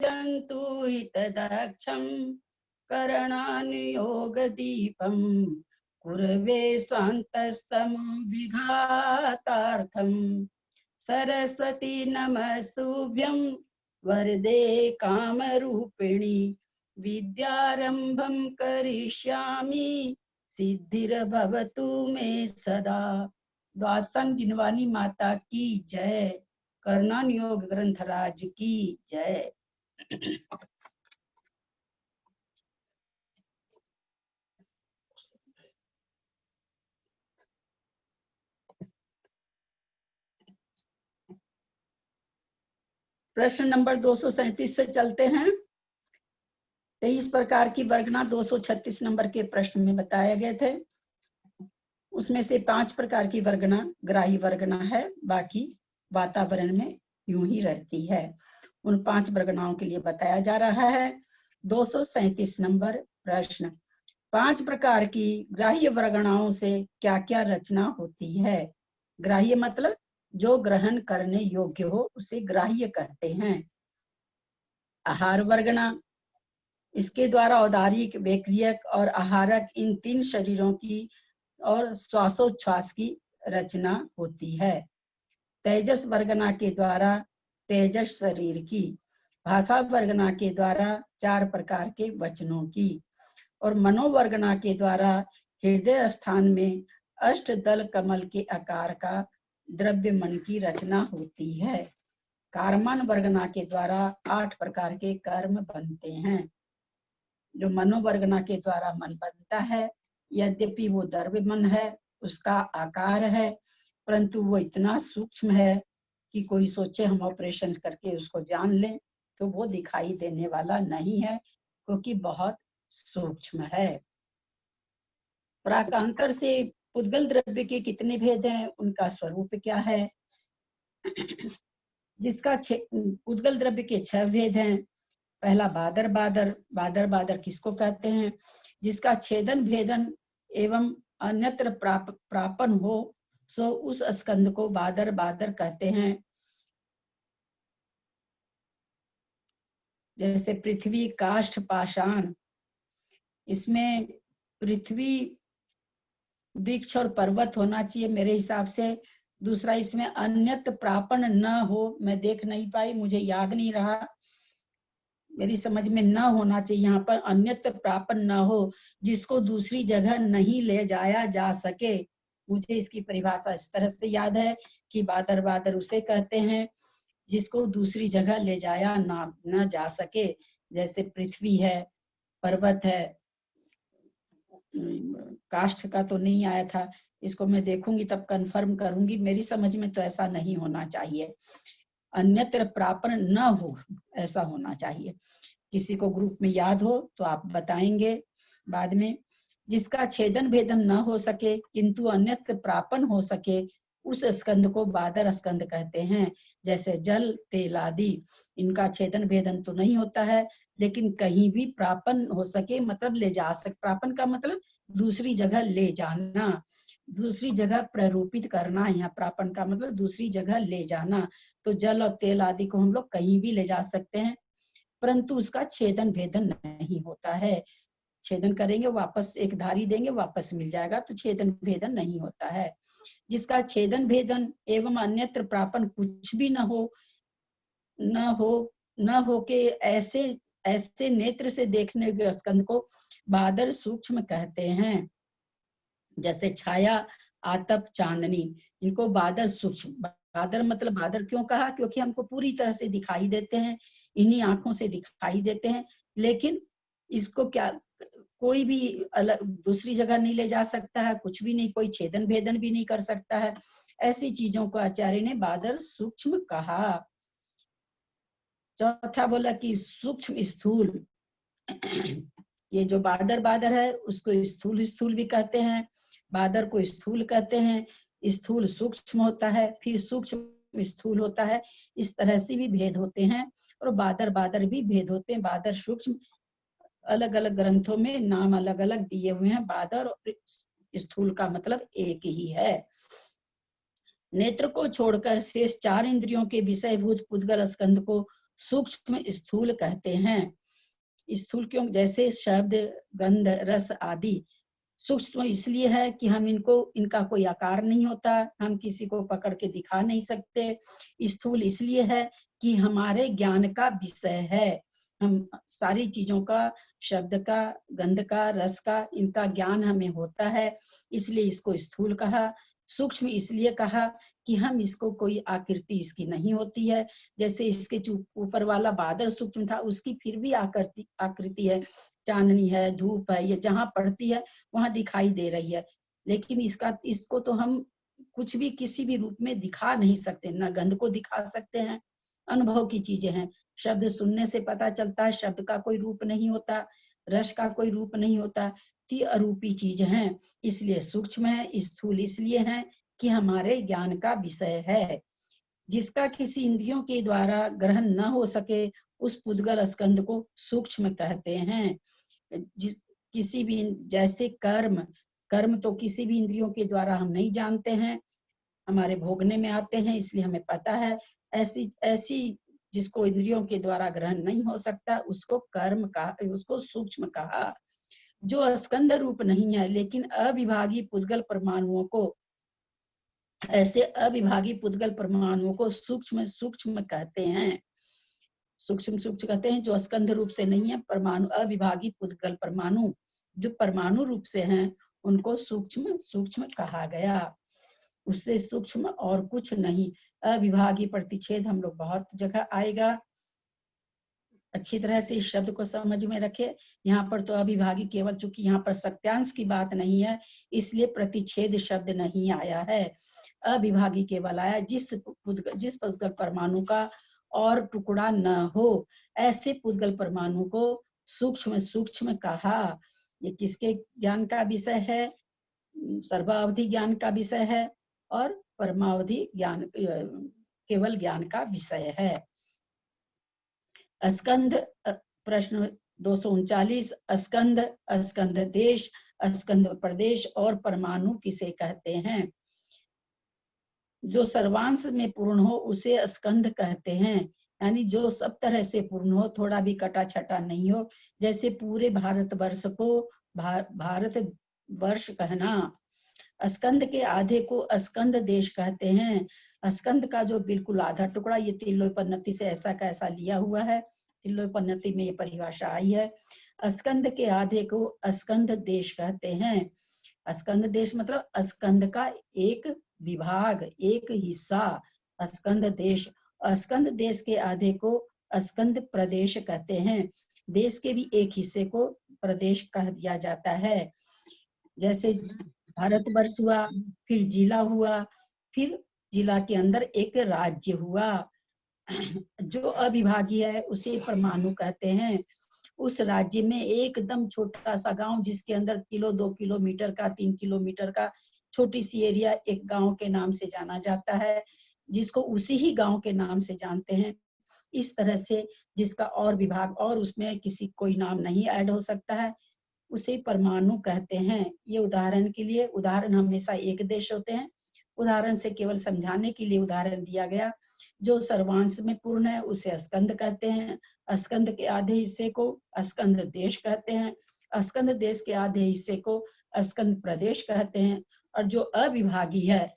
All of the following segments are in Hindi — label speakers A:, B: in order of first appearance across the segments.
A: जन्तु हितदक्षं करणानुयोगदीपं कुर्वे स्वान्तस्तमो विघातार्थं सरस्वती नमस्तुभ्यं वरदे कामरूपिणी विद्यारंभं करिष्यामि सिद्धिर्भवतु मे सदा। द्वादशांग जिनवानी माता की जय। कर्णानुयोग ग्रंथराज की जय। प्रश्न नंबर 237 से चलते हैं। 23 प्रकार की वर्गना 236 नंबर के प्रश्न में बताए गए थे। उसमें से 5 प्रकार की वर्गना ग्राही वर्गना है, बाकी वातावरण में यूं ही रहती है। उन 5 वर्गनाओं के लिए बताया जा रहा है। 237 नंबर प्रश्न, 5 प्रकार की ग्राह्य वर्गनाओं से क्या क्या रचना होती है। ग्राह्य मतलब जो ग्रहण करने योग्य हो उसे ग्राह्य कहते हैं। आहार वर्गना, इसके द्वारा औदारिक, बेक्रियक और आहारक इन 3 शरीरों की और श्वासोच्छ्वास की रचना होती है। तेजस वर्गना के द्वारा तेजस शरीर की, भाषा वर्गना के द्वारा 4 प्रकार के वचनों की, और मनोवर्गना के द्वारा हृदय स्थान में अष्टदल कमल के आकार का द्रव्य मन की रचना होती है। कर्मण वर्गना के द्वारा 8 प्रकार के कर्म बनते हैं। जो मनोवर्गना के द्वारा मन बनता है, यद्यपि वो द्रव्य मन है, उसका आकार है, परंतु वो इतना सूक्ष्म है कि कोई सोचे हम ऑपरेशन करके उसको जान लें तो वो दिखाई देने वाला नहीं है, क्योंकि बहुत सूक्ष्म है। प्राकांतर से पुद्गल द्रव्य के कितने भेद हैं, उनका स्वरूप क्या है। जिसका पुद्गल द्रव्य के 6 भेद हैं। पहला बादर बादर, बादर बादर किसको कहते हैं। जिसका छेदन भेदन एवं अन्यत्र प्रापन हो सो उस स्कंद को बादर बादर कहते हैं। जैसे पृथ्वी, काष्ठ, पाषाण, इसमें पृथ्वी, वृक्ष और पर्वत होना चाहिए मेरे हिसाब से। दूसरा, इसमें अन्यत्र प्रापण न हो, मैं देख नहीं पाई, मुझे याद नहीं रहा, मेरी समझ में न होना चाहिए। यहाँ पर अन्यत्र प्रापण न हो, जिसको दूसरी जगह नहीं ले जाया जा सके। मुझे इसकी परिभाषा इस तरह से याद है कि बादर बादर उसे कहते हैं जिसको दूसरी जगह ले जाया न जा सके। जैसे पृथ्वी है, पर्वत है, काष्ठ का तो नहीं आया था, इसको मैं देखूंगी तब कंफर्म करूंगी, मेरी समझ में तो ऐसा नहीं होना चाहिए। अन्यत्र प्रापण न हो, ऐसा होना चाहिए। किसी को ग्रुप में याद हो तो आप बताएंगे बाद में। जिसका छेदन भेदन न हो सके किंतु अन्यत्र प्रापन हो सके, उस स्कंद को बादर स्कंद कहते हैं। जैसे जल, तेल आदि, इनका छेदन भेदन तो नहीं होता है, लेकिन कहीं भी प्रापन हो सके, मतलब ले जा सके। प्रापन का मतलब दूसरी जगह ले जाना, दूसरी जगह प्ररूपित करना। यहाँ प्रापन का मतलब दूसरी जगह ले जाना। तो जल और तेल आदि को हम लोग कहीं भी ले जा सकते हैं, परंतु उसका छेदन भेदन नहीं होता है। छेदन करेंगे, वापस एक धारी देंगे, वापस मिल जाएगा, तो छेदन भेदन नहीं होता है। जिसका छेदन भेदन एवं अन्यत्र प्रापन कुछ भी न हो के ऐसे नेत्र से देखने के स्कंद को बादर सूक्ष्म कहते हैं। जैसे छाया, आतप, चांदनी, इनको बादर सूक्ष्म। बादर मतलब बादर क्यों कहा, क्योंकि हमको पूरी तरह से दिखाई देते हैं, इन्हीं आंखों से दिखाई देते हैं, लेकिन इसको क्या कोई भी अलग दूसरी जगह नहीं ले जा सकता है, कुछ भी नहीं, कोई छेदन भेदन भी नहीं कर सकता है। ऐसी चीजों को आचार्य ने बादर सूक्ष्म कहा। चौथा बोला कि सूक्ष्म स्थूल, ये जो बादर बादर है उसको स्थूल स्थूल भी कहते हैं, बादर को स्थूल कहते हैं। स्थूल सूक्ष्म होता है, फिर सूक्ष्म स्थूल होता है, इस तरह से भी भेद होते हैं। और बादर बादर भी भेद होते हैं, बादर सूक्ष्म, अलग अलग ग्रंथों में नाम अलग अलग दिए हुए हैं। बादर और स्थूल का मतलब एक ही है। नेत्र को छोड़कर शेष 4 इंद्रियों के विषयभूत पुद्गल स्कंद को सूक्ष्म स्थूल कहते हैं। स्थूल क्यों? जैसे शब्द, गंध, रस आदि सूक्ष्म इसलिए है कि हम इनका कोई आकार नहीं होता, हम किसी को पकड़ के दिखा नहीं सकते। स्थूल इसलिए है कि हमारे ज्ञान का विषय है, हम सारी चीजों का, शब्द का, गंध का, रस का, इनका ज्ञान हमें होता है, इसलिए इसको स्थूल कहा। सूक्ष्म इसलिए कहा कि हम इसको कोई आकृति इसकी नहीं होती है, जैसे इसके ऊपर वाला बादल सूक्ष्म था, उसकी फिर भी आकृति है, चांदनी है, धूप है, ये जहां पड़ती है वहां दिखाई दे रही है, लेकिन इसको तो हम कुछ भी किसी भी रूप में दिखा नहीं सकते, न गंध को दिखा सकते हैं, अनुभव की चीजें हैं। शब्द सुनने से पता चलता है, शब्द का कोई रूप नहीं होता, रस का कोई रूप नहीं होता, तो अरूपी चीज है, इसलिए सूक्ष्म है। स्थूल इसलिए है कि हमारे ज्ञान का विषय है, जिसका किसी इंद्रियों के द्वारा ग्रहण न हो सके, उस पुद्गल स्कंद को सूक्ष्म कहते हैं। जिस किसी भी, जैसे कर्म, कर्म तो किसी भी इंद्रियों के द्वारा हम नहीं जानते हैं, हमारे भोगने में आते हैं इसलिए हमें पता है, ऐसी ऐसी जिसको इंद्रियों के द्वारा ग्रहण नहीं हो सकता, उसको कर्म कहा, उसको सूक्ष्म कहा। जो स्कंद रूप नहीं है लेकिन अविभागी पुद्गल परमाणुओं को, ऐसे अविभागी पुद्गल परमाणुओं को सूक्ष्म सूक्ष्म कहते हैं। सूक्ष्म सूक्ष्म कहते हैं, जो स्कंध रूप से नहीं है, परमाणु, अविभागी पुद्गल परमाणु जो परमाणु रूप से हैं, उनको सूक्ष्म सूक्ष्म कहा गया, उससे सूक्ष्म और कुछ नहीं। अविभागी प्रतिच्छेद हम लोग बहुत जगह आएगा, अच्छी तरह से इस शब्द को समझ में रखे। यहाँ पर तो अविभागी केवल, चूंकि यहाँ पर सत्यांश की बात नहीं है, इसलिए प्रतिच्छेद शब्द नहीं आया है, अविभागी केवल आया। जिस पुद्गल परमाणु का और टुकड़ा न हो, ऐसे पुद्गल परमाणु को सूक्ष्म सूक्ष्म कहा। ये किसके ज्ञान का विषय है? सर्वावधि ज्ञान का विषय है और परमावधि ज्ञान, केवल ज्ञान का विषय है। स्कंध, प्रश्न 239, स्कंध, स्कंध देश, स्कंध प्रदेश और परमाणु किसे कहते हैं? जो सर्वांश में पूर्ण हो उसे स्कंध कहते हैं, यानी जो सब तरह से पूर्ण हो, थोड़ा भी कटा छटा नहीं हो, जैसे पूरे भारतवर्ष को भारत वर्ष कहना। स्कंद के आधे को स्कंद देश कहते हैं। स्कंद का जो बिल्कुल आधा टुकड़ा, ये तिल्लोपन्नति से ऐसा का ऐसा लिया हुआ है, तिल्लोपन्नति में ये परिभाषा आई है। स्कंद के आधे को स्कंद देश कहते हैं। स्कंद देश मतलब स्कंद का एक विभाग, एक हिस्सा, स्कंद देश। स्कंद देश के आधे को स्कंद प्रदेश कहते हैं। देश के भी एक हिस्से को प्रदेश कह दिया जाता है, जैसे भारतवर्ष हुआ, फिर जिला हुआ, फिर जिला के अंदर एक राज्य हुआ। जो अविभागी है उसे परमाणु कहते हैं। उस राज्य में एकदम छोटा सा गांव, जिसके अंदर 2 किलोमीटर का, 3 किलोमीटर का छोटी सी एरिया एक गांव के नाम से जाना जाता है, जिसको उसी ही गांव के नाम से जानते हैं। इस तरह से जिसका और विभाग और उसमें किसी कोई नाम नहीं ऐड हो सकता है, उसे परमाणु कहते हैं। ये उदाहरण के लिए, उदाहरण हमेशा एक देश होते हैं, उदाहरण से केवल समझाने के लिए उदाहरण दिया गया। जो सर्वांश में पूर्ण है उसे स्कंद कहते हैं। स्कंद के आधे हिस्से को स्कंद देश कहते हैं। स्कंद देश के आधे हिस्से को स्कंद प्रदेश कहते हैं। और जो अविभागी है,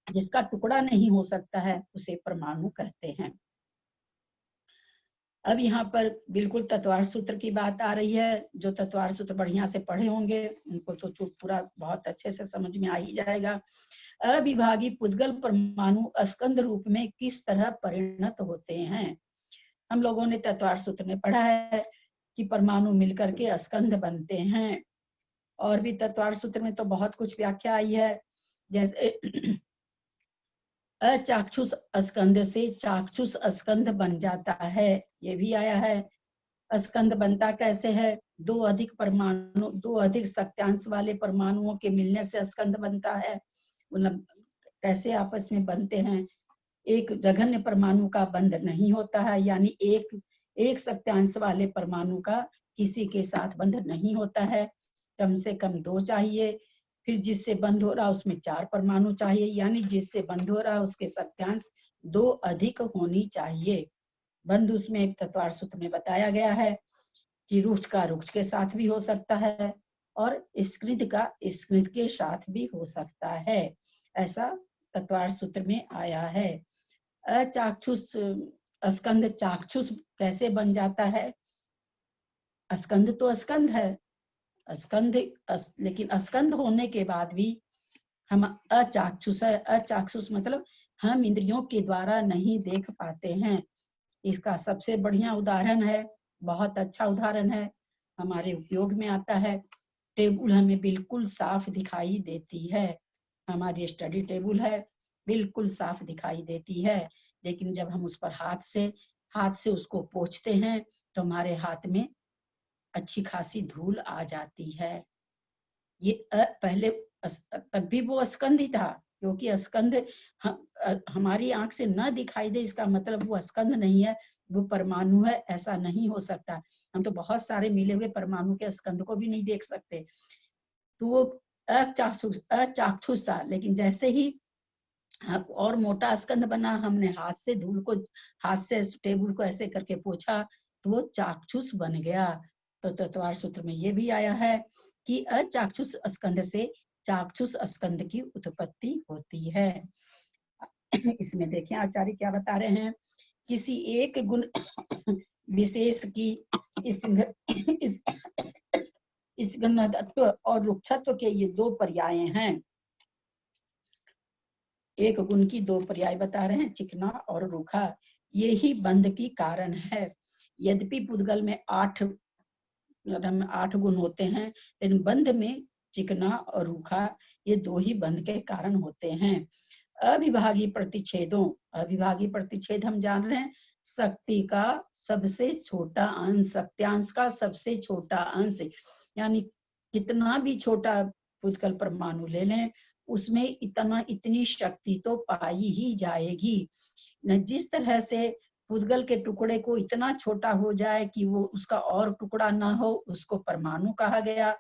A: जिसका टुकड़ा नहीं हो सकता है, उसे परमाणु कहते हैं। अब यहाँ पर बिल्कुल तत्वार्थ सूत्र की बात आ रही है। जो तत्वार्थ सूत्र बढ़िया से पढ़े होंगे उनको तो पूरा बहुत अच्छे से समझ में आ ही जाएगा। अविभागी पुद्गल परमाणु स्कंद रूप में किस तरह परिणत होते हैं? हम लोगों ने तत्वार्थ सूत्र में पढ़ा है कि परमाणु मिलकर के स्कंद बनते हैं, और भी तत्वार्थ सूत्र में तो बहुत कुछ व्याख्या आई है, जैसे अचाक्षुष स्कंद से चाक्षुष स्कंद बन जाता है, ये भी आया है। स्कंद बनता कैसे है? दो अधिक सत्यांश वाले परमाणुओं के मिलने से स्कंद बनता है। मतलब कैसे आपस में बनते हैं? एक जघन्य परमाणु का बंध नहीं होता है, यानी एक सत्यांश वाले परमाणु का किसी के साथ बंध नहीं होता है, कम से कम 2 चाहिए। फिर जिससे बंध हो रहा उसमें 4 परमाणु चाहिए, यानी जिससे बंध हो रहा उसके सत्यांश 2 अधिक होनी चाहिए। बंध उसमें एक तत्वार सूत्र में बताया गया है कि रुक्ष का रुक्ष के साथ भी हो सकता है और स्कृत का स्कृत के साथ भी हो सकता है, ऐसा तत्वार सूत्र में आया है। अचाक्षुष स्कंद चाक्षुष कैसे बन जाता है? स्कंद तो स्कंद है, स्कंद लेकिन स्कंद होने के बाद भी हम अचाक्षुष है। अचाक्षुष मतलब हम इंद्रियों के द्वारा नहीं देख पाते हैं। इसका सबसे बढ़िया उदाहरण है, बहुत अच्छा उदाहरण है, हमारे उपयोग में आता है। टेबल हमें बिल्कुल साफ दिखाई देती है, हमारी स्टडी टेबल है, बिल्कुल साफ दिखाई देती है, लेकिन जब हम उस पर हाथ से उसको पोंछते हैं तो हमारे हाथ में अच्छी खासी धूल आ जाती है। ये पहले तब भी वो स्कंद ही था, क्योंकि स्कंद हमारी आंख से न दिखाई दे इसका मतलब वो स्कंद नहीं है, वो परमाणु है, ऐसा नहीं हो सकता। हम तो बहुत सारे मिले हुए परमाणु के स्कंद को भी नहीं देख सकते। तो वो अचाक्षुष था, लेकिन जैसे ही और मोटा स्कंद बना, हमने हाथ से टेबल को ऐसे करके पोंछा तो वो चाक्षुष बन गया। तो तत्वार सूत्र में ये भी आया है कि अचाक्षुष स्कंद से चाक्षुष स्कंद की उत्पत्ति होती है। इसमें देखें आचार्य क्या बता रहे हैं, किसी एक गुण विशेष की इस घनत्व और रुक्षत्व के ये दो पर्याय हैं। एक गुण की दो पर्याय बता रहे हैं, चिकना और रूखा, ये ही बंध की कारण है। यद्यपि पुद्गल में 8 गुण होते हैं, लेकिन बंध में चिकना और रूखा ये दो ही बंध के कारण होते हैं। अविभागी प्रतिच्छेदों, अविभागी प्रतिच्छेद हम जान रहे हैं, शक्ति का सबसे छोटा अंश, शक्त्यांश का सबसे छोटा अंश, यानी कितना भी छोटा पुद्गल परमाणु ले लें उसमें इतनी शक्ति तो पाई ही जाएगी। जिस तरह से पुद्गल के टुकड़े को इतना छोटा हो जाए कि वो उसका और टुकड़ा ना हो, उसको परमाणु कहा गया।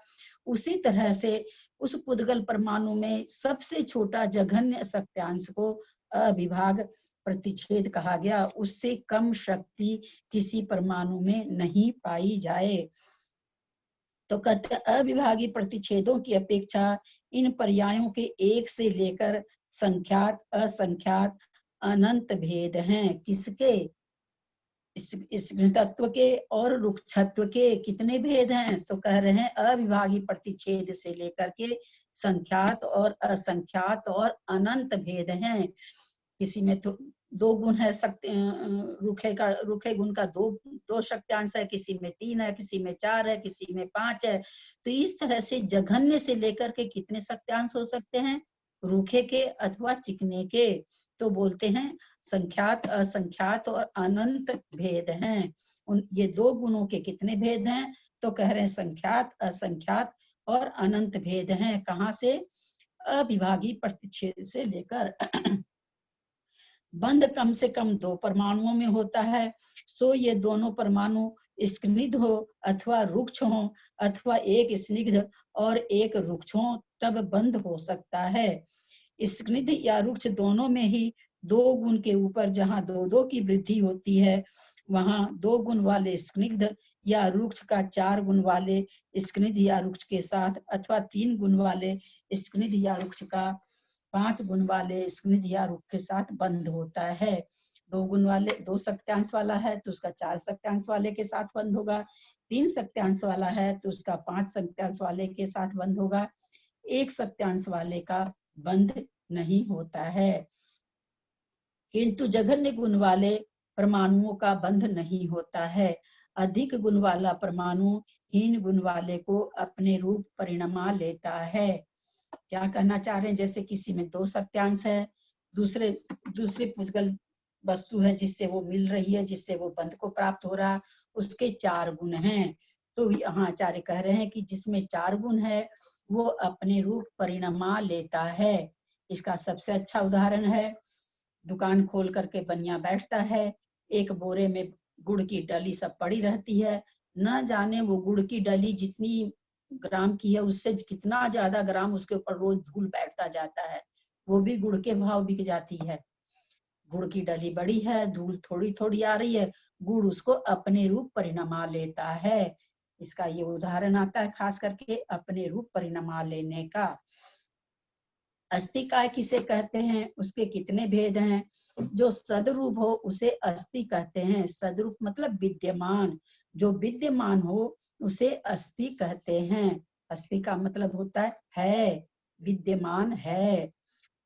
A: उसी तरह से उस पुद्गल परमाणु में सबसे छोटा जघन्य शक्त्यांश को अविभाग प्रतिच्छेद कहा गया। उससे कम शक्ति किसी परमाणु में नहीं पाई जाए। तो कहते अविभागी प्रतिच्छेदों की अपेक्षा इन पर्यायों के एक से लेकर संख्यात असंख्यात अनंत भेद हैं। किसके? इस तत्व के और रुक्षत्व के कितने भेद हैं? तो कह रहे हैं अविभागी प्रतिच्छेद से लेकर के संख्यात और असंख्यात और अनंत भेद हैं। किसी में तो 2 गुण है, रूखे गुण का दो शक्त्यांश है, किसी में 3 है, किसी में 4 है, किसी में 5 है। तो इस तरह से जघन्य से लेकर के कितने शक्त्यांश हो सकते हैं? रूखे के अथवा चिकने के। तो बोलते हैं संख्यात असंख्यात और अनंत भेद हैं। ये 2 गुणों के कितने भेद हैं? तो कह रहे हैं संख्यात असंख्यात और अनंत भेद हैं। कहाँ से? अविभागी प्रतिच्छेद से लेकर। बंध कम से कम 2 परमाणुओं में होता है, सो ये दोनों परमाणु स्निग्ध हो अथवा रुक्ष हो अथवा एक स्निग्ध और एक रुक्ष हो, तब बंध हो सकता है। स्निग्ध या रुक्ष दोनों में ही 2 गुण के ऊपर जहाँ 2-2 की वृद्धि होती है, वहां 2 गुण वाले स्निग्ध या रुक्ष का 4 गुण वाले स्निग्ध या रुक्ष के साथ अथवा 3 गुण वाले स्निग्ध या रुक्ष का 5 गुण वाले स्निग्ध या रुक्ष के साथ बंध होता है। 2 गुण वाले 2 शक्त्यांश वाला है तो उसका 4 शक्त्यांश वाले के साथ बंध होगा। 3 शक्त्यांश वाला है तो उसका 5 शक्त्यांश वाले के साथ बंध होगा। 1 शक्त्यांश वाले का बंध नहीं होता है। किंतु जघन्य गुण वाले परमाणुओं का बंध नहीं होता है। अधिक गुण वाला परमाणु हीन गुण वाले को अपने रूप परिणमा लेता है। क्या कहना चाह रहे हैं? जैसे किसी में 2 शक्त्यांश है, दूसरे पुद्गल वस्तु है जिससे वो मिल रही है, जिससे वो बंध को प्राप्त हो रहा, उसके 4 गुण हैं। तो यहाँ आचार्य कह रहे हैं कि जिसमें 4 गुण है वो अपने रूप परिणमा लेता है। इसका सबसे अच्छा उदाहरण है, दुकान खोल करके बनिया बैठता है, एक बोरे में गुड़ की डली सब पड़ी रहती है, न जाने वो गुड़ की डली जितनी ग्राम की है उससे कितना ज्यादा ग्राम उसके ऊपर रोज धूल बैठता जाता है, वो भी गुड़ के भाव बिक जाती है। गुड़ की डली बड़ी है, धूल थोड़ी थोड़ी आ रही है, गुड़ उसको अपने रूप परिणमा लेता है। इसका ये उदाहरण आता है खास करके अपने रूप परिणमा लेने का। अस्थि काय किसे कहते हैं, उसके कितने भेद हैं। जो सदरूप हो उसे अस्थि कहते हैं। सदरूप मतलब विद्यमान, जो विद्यमान हो उसे अस्थि कहते हैं। अस्थि का मतलब होता है विद्यमान है।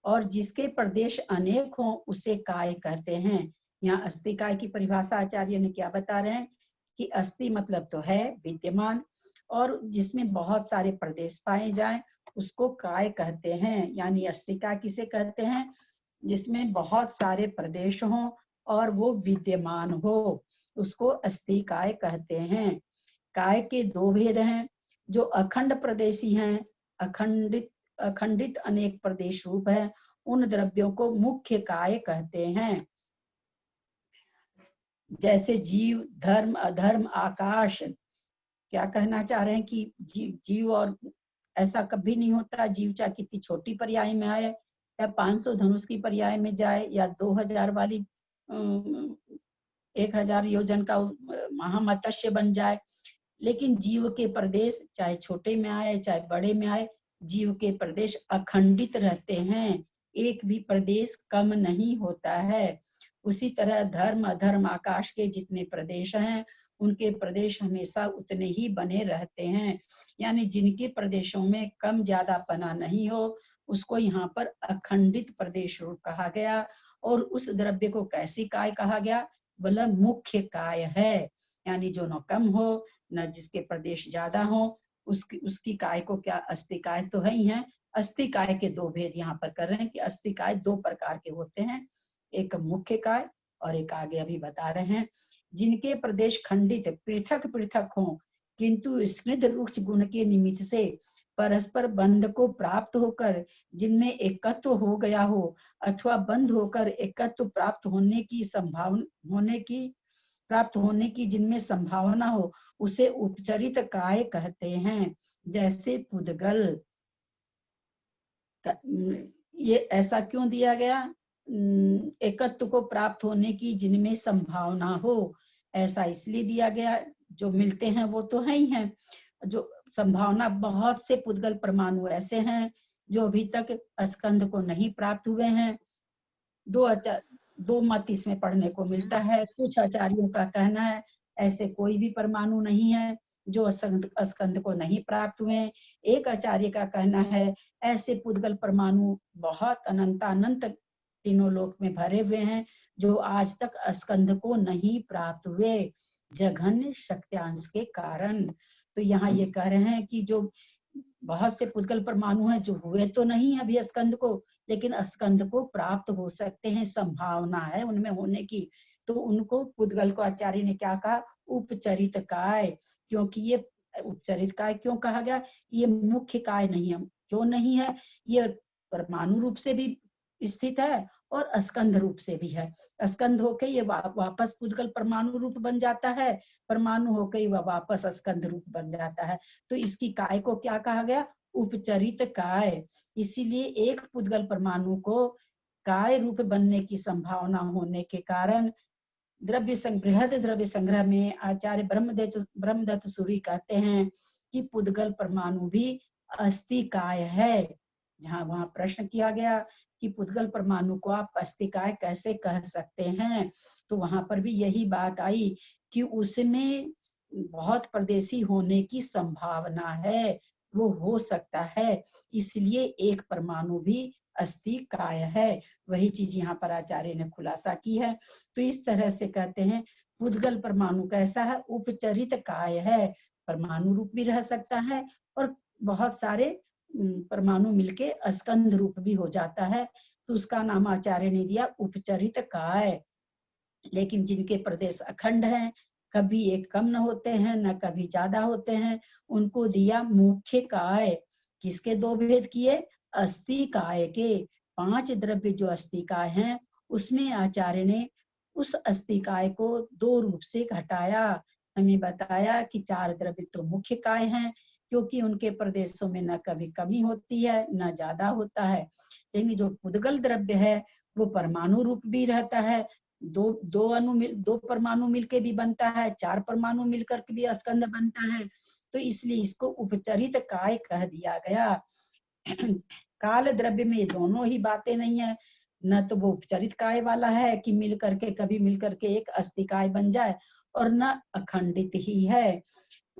A: और जिसके प्रदेश अनेक हों उसे काय कहते हैं। यहाँ अस्थि काय की परिभाषा आचार्य ने क्या बता रहे हैं कि अस्थि मतलब तो है विद्यमान, और जिसमें बहुत सारे प्रदेश पाए जाएं उसको काय कहते हैं। यानी अस्थि काय किसे कहते हैं, जिसमें बहुत सारे प्रदेश हों और वो विद्यमान हो, उसको अस्थि काय कहते हैं। काय के दो भेद हैं, जो अखंड प्रदेशी हैं, अखंडित अनेक प्रदेश रूप है, उन द्रव्यों को मुख्य काय कहते हैं। जैसे जीव, धर्म, अधर्म, आकाश। क्या कहना चाह रहे हैं कि जीव और ऐसा कभी नहीं होता, जीव चाहे कितनी छोटी पर्याय में आए या 500 धनुष की पर्याय में जाए या 2000 वाली 1000 योजन का महामत्स्य बन जाए, लेकिन जीव के प्रदेश चाहे छोटे में आए चाहे बड़े में आए, जीव के प्रदेश अखंडित रहते हैं, एक भी प्रदेश कम नहीं होता है। उसी तरह धर्म, अधर्म, आकाश के जितने प्रदेश हैं उनके प्रदेश हमेशा उतने ही बने रहते हैं। यानी जिनके प्रदेशों में कम ज्यादा पना नहीं हो उसको यहाँ पर अखंडित प्रदेश रूप कहा गया। और उस द्रव्य को कैसी काय कहा गया, बोला मुख्य काय है। यानी जो न कम हो न जिसके प्रदेश ज्यादा हो, उसकी काय को क्या, अस्थि काय तो है ही है। अस्थि काय के दो भेद यहाँ पर कर रहे हैं कि अस्थि काय दो प्रकार के होते हैं, एक मुख्य काय और एक आगे अभी बता रहे हैं। जिनके प्रदेश खंडित पृथक पृथक हों किंतु स्निग्ध रुक्ष गुण के निमित्त से परस्पर बंध को प्राप्त होकर जिनमें एकत्व हो गया हो, अथवा बंध होकर एकत्व प्राप्त होने की जिनमें संभावना हो, उसे उपचरित काय कहते हैं। जैसे पुद्गल, ये ऐसा क्यों दिया गया, एकत्व को प्राप्त होने की जिनमें संभावना हो, ऐसा इसलिए दिया गया, जो मिलते हैं वो तो है ही हैं, जो संभावना, बहुत से पुद्गल परमाणु ऐसे हैं जो अभी तक स्कंध को नहीं प्राप्त हुए हैं। दो मत इसमें पढ़ने को मिलता है। कुछ आचार्यों का कहना है ऐसे कोई भी परमाणु नहीं है जो स्कंध को नहीं प्राप्त हुए। एक आचार्य का कहना है ऐसे पुद्गल परमाणु बहुत अनंत तीनों लोक में भरे हुए हैं जो आज तक स्कंध को नहीं प्राप्त हुए, जघन्य शक्त्यांश के कारण। तो यहाँ ये कह रहे हैं कि जो बहुत से पुद्गल परमाणु हैं जो हुए तो नहीं अभी स्कंध को, लेकिन स्कंध को प्राप्त हो सकते हैं, संभावना है उनमें होने की। तो उनको पुद्गल को आचार्य ने क्या कहा, उपचरित काय। क्योंकि ये उपचरित काय क्यों कहा गया, ये मुख्य काय नहीं है। क्यों नहीं है, ये परमाणु रूप से भी स्थित है और स्कंध रूप से भी है। स्कंध होके ये वापस पुद्गल परमाणु रूप बन जाता है, परमाणु होके वह वापस स्कंध रूप बन जाता है। तो इसकी काय को क्या कहा गया, उपचरित काय। इसीलिए एक पुद्गल परमाणु को काय रूप बनने की संभावना होने के कारण बृहद द्रव्य संग्रह में आचार्य ब्रह्मदत्त सूरी कहते हैं कि पुद्गल परमाणु भी अस्थि काय है। जहां वहां प्रश्न किया गया कि पुद्गल परमाणु को आप अस्थि काय कैसे कह सकते हैं, तो वहां पर भी यही बात आई कि उसमें बहुत परदेशी होने की संभावना है, वो हो सकता है, इसलिए एक परमाणु भी अस्थि काय है। वही चीज यहाँ पर आचार्य ने खुलासा की है। तो इस तरह से कहते हैं पुद्गल परमाणु कैसा है, उपचरित काय है, परमाणु रूप भी रह सकता है और बहुत सारे परमाणु मिलके स्कंध रूप भी हो जाता है, तो उसका नाम आचार्य ने दिया उपचरित काय। लेकिन जिनके प्रदेश अखंड हैं, कभी एक कम न होते हैं न कभी ज्यादा होते हैं, उनको दिया मुख्य काय। किसके दो भेद किए, अस्थि काय के। 5 द्रव्य जो अस्थि काय हैं उसमें आचार्य ने उस अस्थि काय को 2 रूप से घटाया। हमें बताया कि 4 द्रव्य तो मुख्य काय हैं क्योंकि उनके प्रदेशों में न कभी कमी होती है न ज्यादा होता है, लेकिन जो पुद्गल द्रव्य है वो परमाणु रूप भी रहता है, दो परमाणु मिलके भी बनता है, 4 परमाणु मिलकर के भी स्कंद बनता है, तो इसलिए इसको उपचरित काय कह दिया गया। काल द्रव्य में ये दोनों ही बातें नहीं है, न तो वो उपचरित काय वाला है कि मिल करके कभी मिल करके एक अस्थि काय बन जाए, और न अखंडित ही है।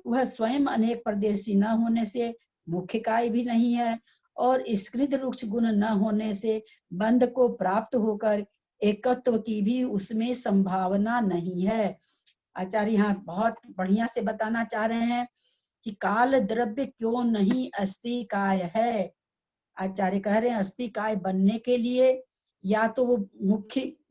A: वह स्वयं अनेक परदेशी न होने से मुख्य काय भी नहीं है, और स्कृत रुक्ष गुण न होने से बंध को प्राप्त होकर एकत्व की भी उसमें संभावना नहीं है। आचार्य यहाँ बहुत बढ़िया से बताना चाह रहे हैं कि काल द्रव्य क्यों नहीं अस्थि काय है। आचार्य कह रहे हैं अस्थि काय बनने के लिए या तो वो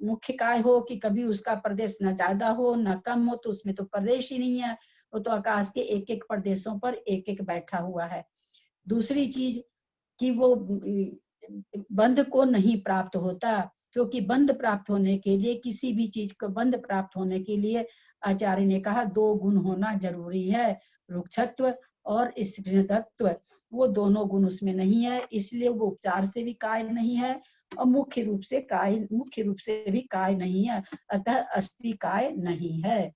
A: मुख्य काय हो कि कभी उसका प्रदेश न ज्यादा हो न कम हो, तो उसमें तो प्रदेश ही नहीं है, वो तो आकाश के एक एक प्रदेशों पर एक एक बैठा हुआ है। दूसरी चीज कि वो बंध को नहीं प्राप्त होता, क्योंकि बंध प्राप्त होने के लिए, किसी भी चीज को बंध प्राप्त होने के लिए आचार्य ने कहा 2 गुण होना जरूरी है, रुक्षत्व और स्त्रीत्व। वो दोनों गुण उसमें नहीं है, इसलिए वो उपचार से भी काय नहीं है और मुख्य रूप से भी काय नहीं है, अतः अस्थि काय नहीं है।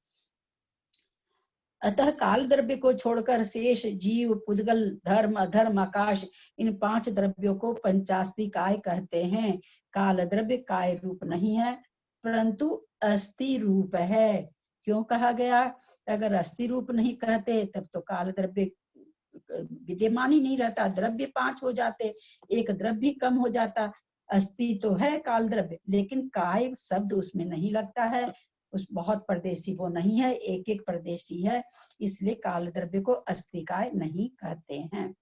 A: अतः काल द्रव्य को छोड़कर शेष जीव, पुद्गल, धर्म, अधर्म, आकाश, इन 5 द्रव्यों को पंचास्ति काय कहते हैं। काल द्रव्य काय रूप नहीं है, परंतु अस्थि रूप है। क्यों कहा गया? अगर अस्थि रूप नहीं कहते तब तो काल द्रव्य विद्यमान ही नहीं रहता, द्रव्य 5 हो जाते, एक द्रव्य कम हो जाता। अस्थि तो है काल द्रव्य, लेकिन काय शब्द उसमें नहीं लगता है, उस बहुत परदेशी वो नहीं है, एक एक परदेशी है, इसलिए काल द्रव्य को अस्थि काय नहीं कहते हैं।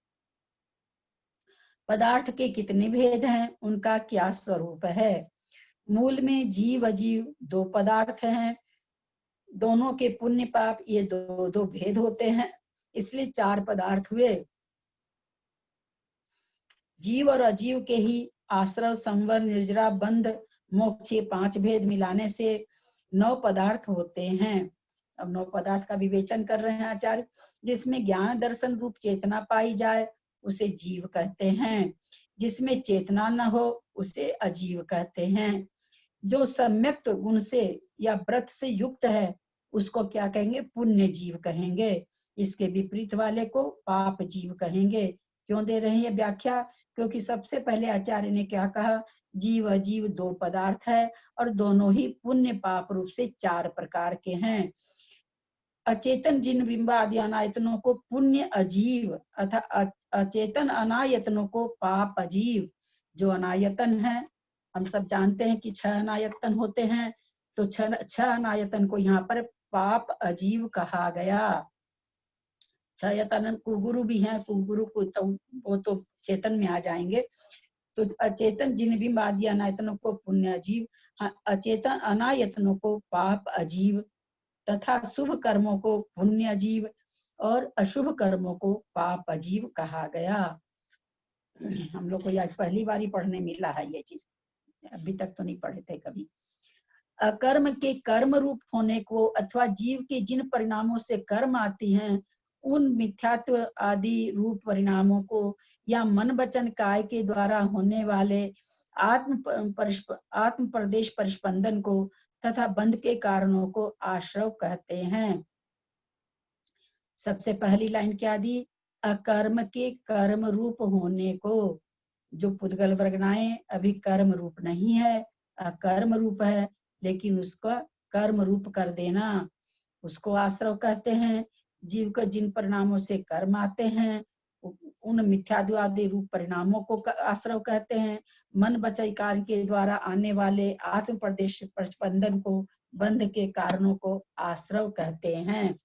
A: पदार्थ के कितने भेद हैं, उनका क्या स्वरूप है? मूल में जीव अजीव 2 पदार्थ हैं, दोनों के पुण्य पाप ये 2 भेद होते हैं, इसलिए 4 पदार्थ हुए। जीव और अजीव के ही आश्रव, संवर, निर्जरा, बंध, मोक्ष, 5 भेद मिलाने से 9 पदार्थ होते हैं। अब 9 पदार्थ का विवेचन कर रहे हैं आचार्य। जिसमें ज्ञान दर्शन रूप चेतना पाई जाए उसे जीव कहते हैं, जिसमें चेतना न हो उसे अजीव कहते हैं। जो सम्यक्त गुण से या व्रत से युक्त है उसको क्या कहेंगे? पुण्य जीव कहेंगे। इसके विपरीत वाले को पाप जीव कहेंगे। क्यों दे रहे हैं व्याख्या? क्योंकि सबसे पहले आचार्य ने क्या कहा? जीव अजीव 2 पदार्थ है और दोनों ही पुण्य पाप रूप से 4 प्रकार के हैं। अचेतन जिन बिंब आदि अनायतनों को पुण्य अजीव अथा अचेतन अनायतनों को पाप अजीव। जो अनायतन है, हम सब जानते हैं कि 6 अनायतन होते हैं, तो 6 अनायतन को यहाँ पर पाप अजीव कहा गया। 6 यतन कुगुरु भी हैं, कुगुरु को तो वो तो चेतन में आ जाएंगे। तो अचेतन जिन बिंब आदि अनायतनों को पुण्य अजीव, अचेतन अनायतनों को पाप अजीव तथा शुभ कर्मों को पुण्य अजीव और अशुभ कर्मों को पाप अजीव कहा गया। हम लोग को आज पहली बार ही पढ़ने मिला है ये चीज, अभी तक तो नहीं पढ़े थे कभी। अकर्म के कर्म रूप होने को अथवा जीव के जिन परिणामों से कर्म आती हैं उन मिथ्यात्व आदि रूप परिणामों को या मन वचन काय के द्वारा होने वाले आत्म प्रदेश परिस्पंदन को तथा बंध के कारणों को आश्रव कहते हैं। सबसे पहली लाइन क्या दी? अकर्म के कर्म रूप होने को। जो पुद्गल वर्गनाएं अभी कर्म रूप नहीं है, अकर्म रूप है, लेकिन उसका कर्म रूप कर देना उसको आश्रव कहते हैं। जीव का जिन परिणामों से कर्म आते हैं उन मिथ्याद्वादी रूप परिणामों को आश्रव कहते हैं। मन वचन कार्य के द्वारा आने वाले आत्म प्रदेश प्रस्पंदन को, बंध के कारणों को आश्रव कहते हैं।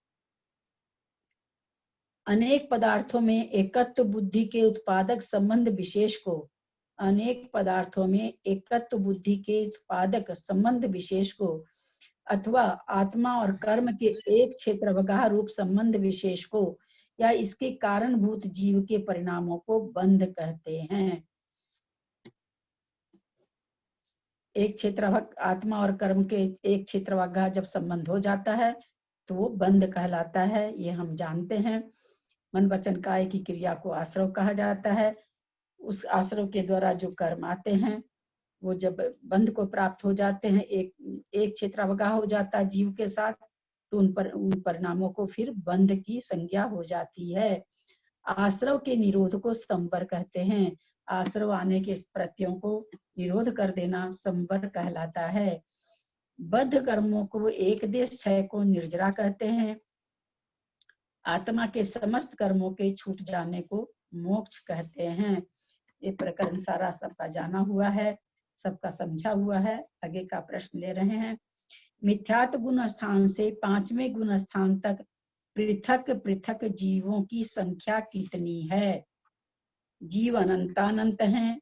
A: अनेक पदार्थों में एकत्व बुद्धि के उत्पादक संबंध विशेष को, अनेक पदार्थों में एकत्व बुद्धि के उत्पादक संबंध विशेष को अथवा आत्मा और कर्म के एक क्षेत्रवगाह रूप संबंध विशेष को या इसके कारणभूत जीव के परिणामों को बंध कहते हैं। एक क्षेत्रवग आत्मा और कर्म के एक क्षेत्रवगाह जब संबंध हो जाता है तो वो बंध कहलाता है, ये हम जानते हैं। मन वचन काय की क्रिया को आश्रव कहा जाता है। उस आश्रव के द्वारा जो कर्म आते हैं वो जब बंध को प्राप्त हो जाते हैं, एक क्षेत्रावगाह हो जाता है जीव के साथ, तो उन परिणामों को फिर बंध की संज्ञा हो जाती है। आश्रव के निरोध को संवर कहते हैं। आश्रव आने के प्रत्ययों को निरोध कर देना संवर कहलाता है। बद्ध कर्मों को एक देश क्षय को निर्जरा कहते हैं। आत्मा के समस्त कर्मों के छूट जाने को मोक्ष कहते हैं। ये प्रकरण सारा सबका जाना हुआ है, सबका समझा हुआ है। आगे का प्रश्न ले रहे हैं। मिथ्यात्व गुण स्थान से पांचवें गुण स्थान तक पृथक पृथक जीवों की संख्या कितनी है? जीव अनंतानंत हैं।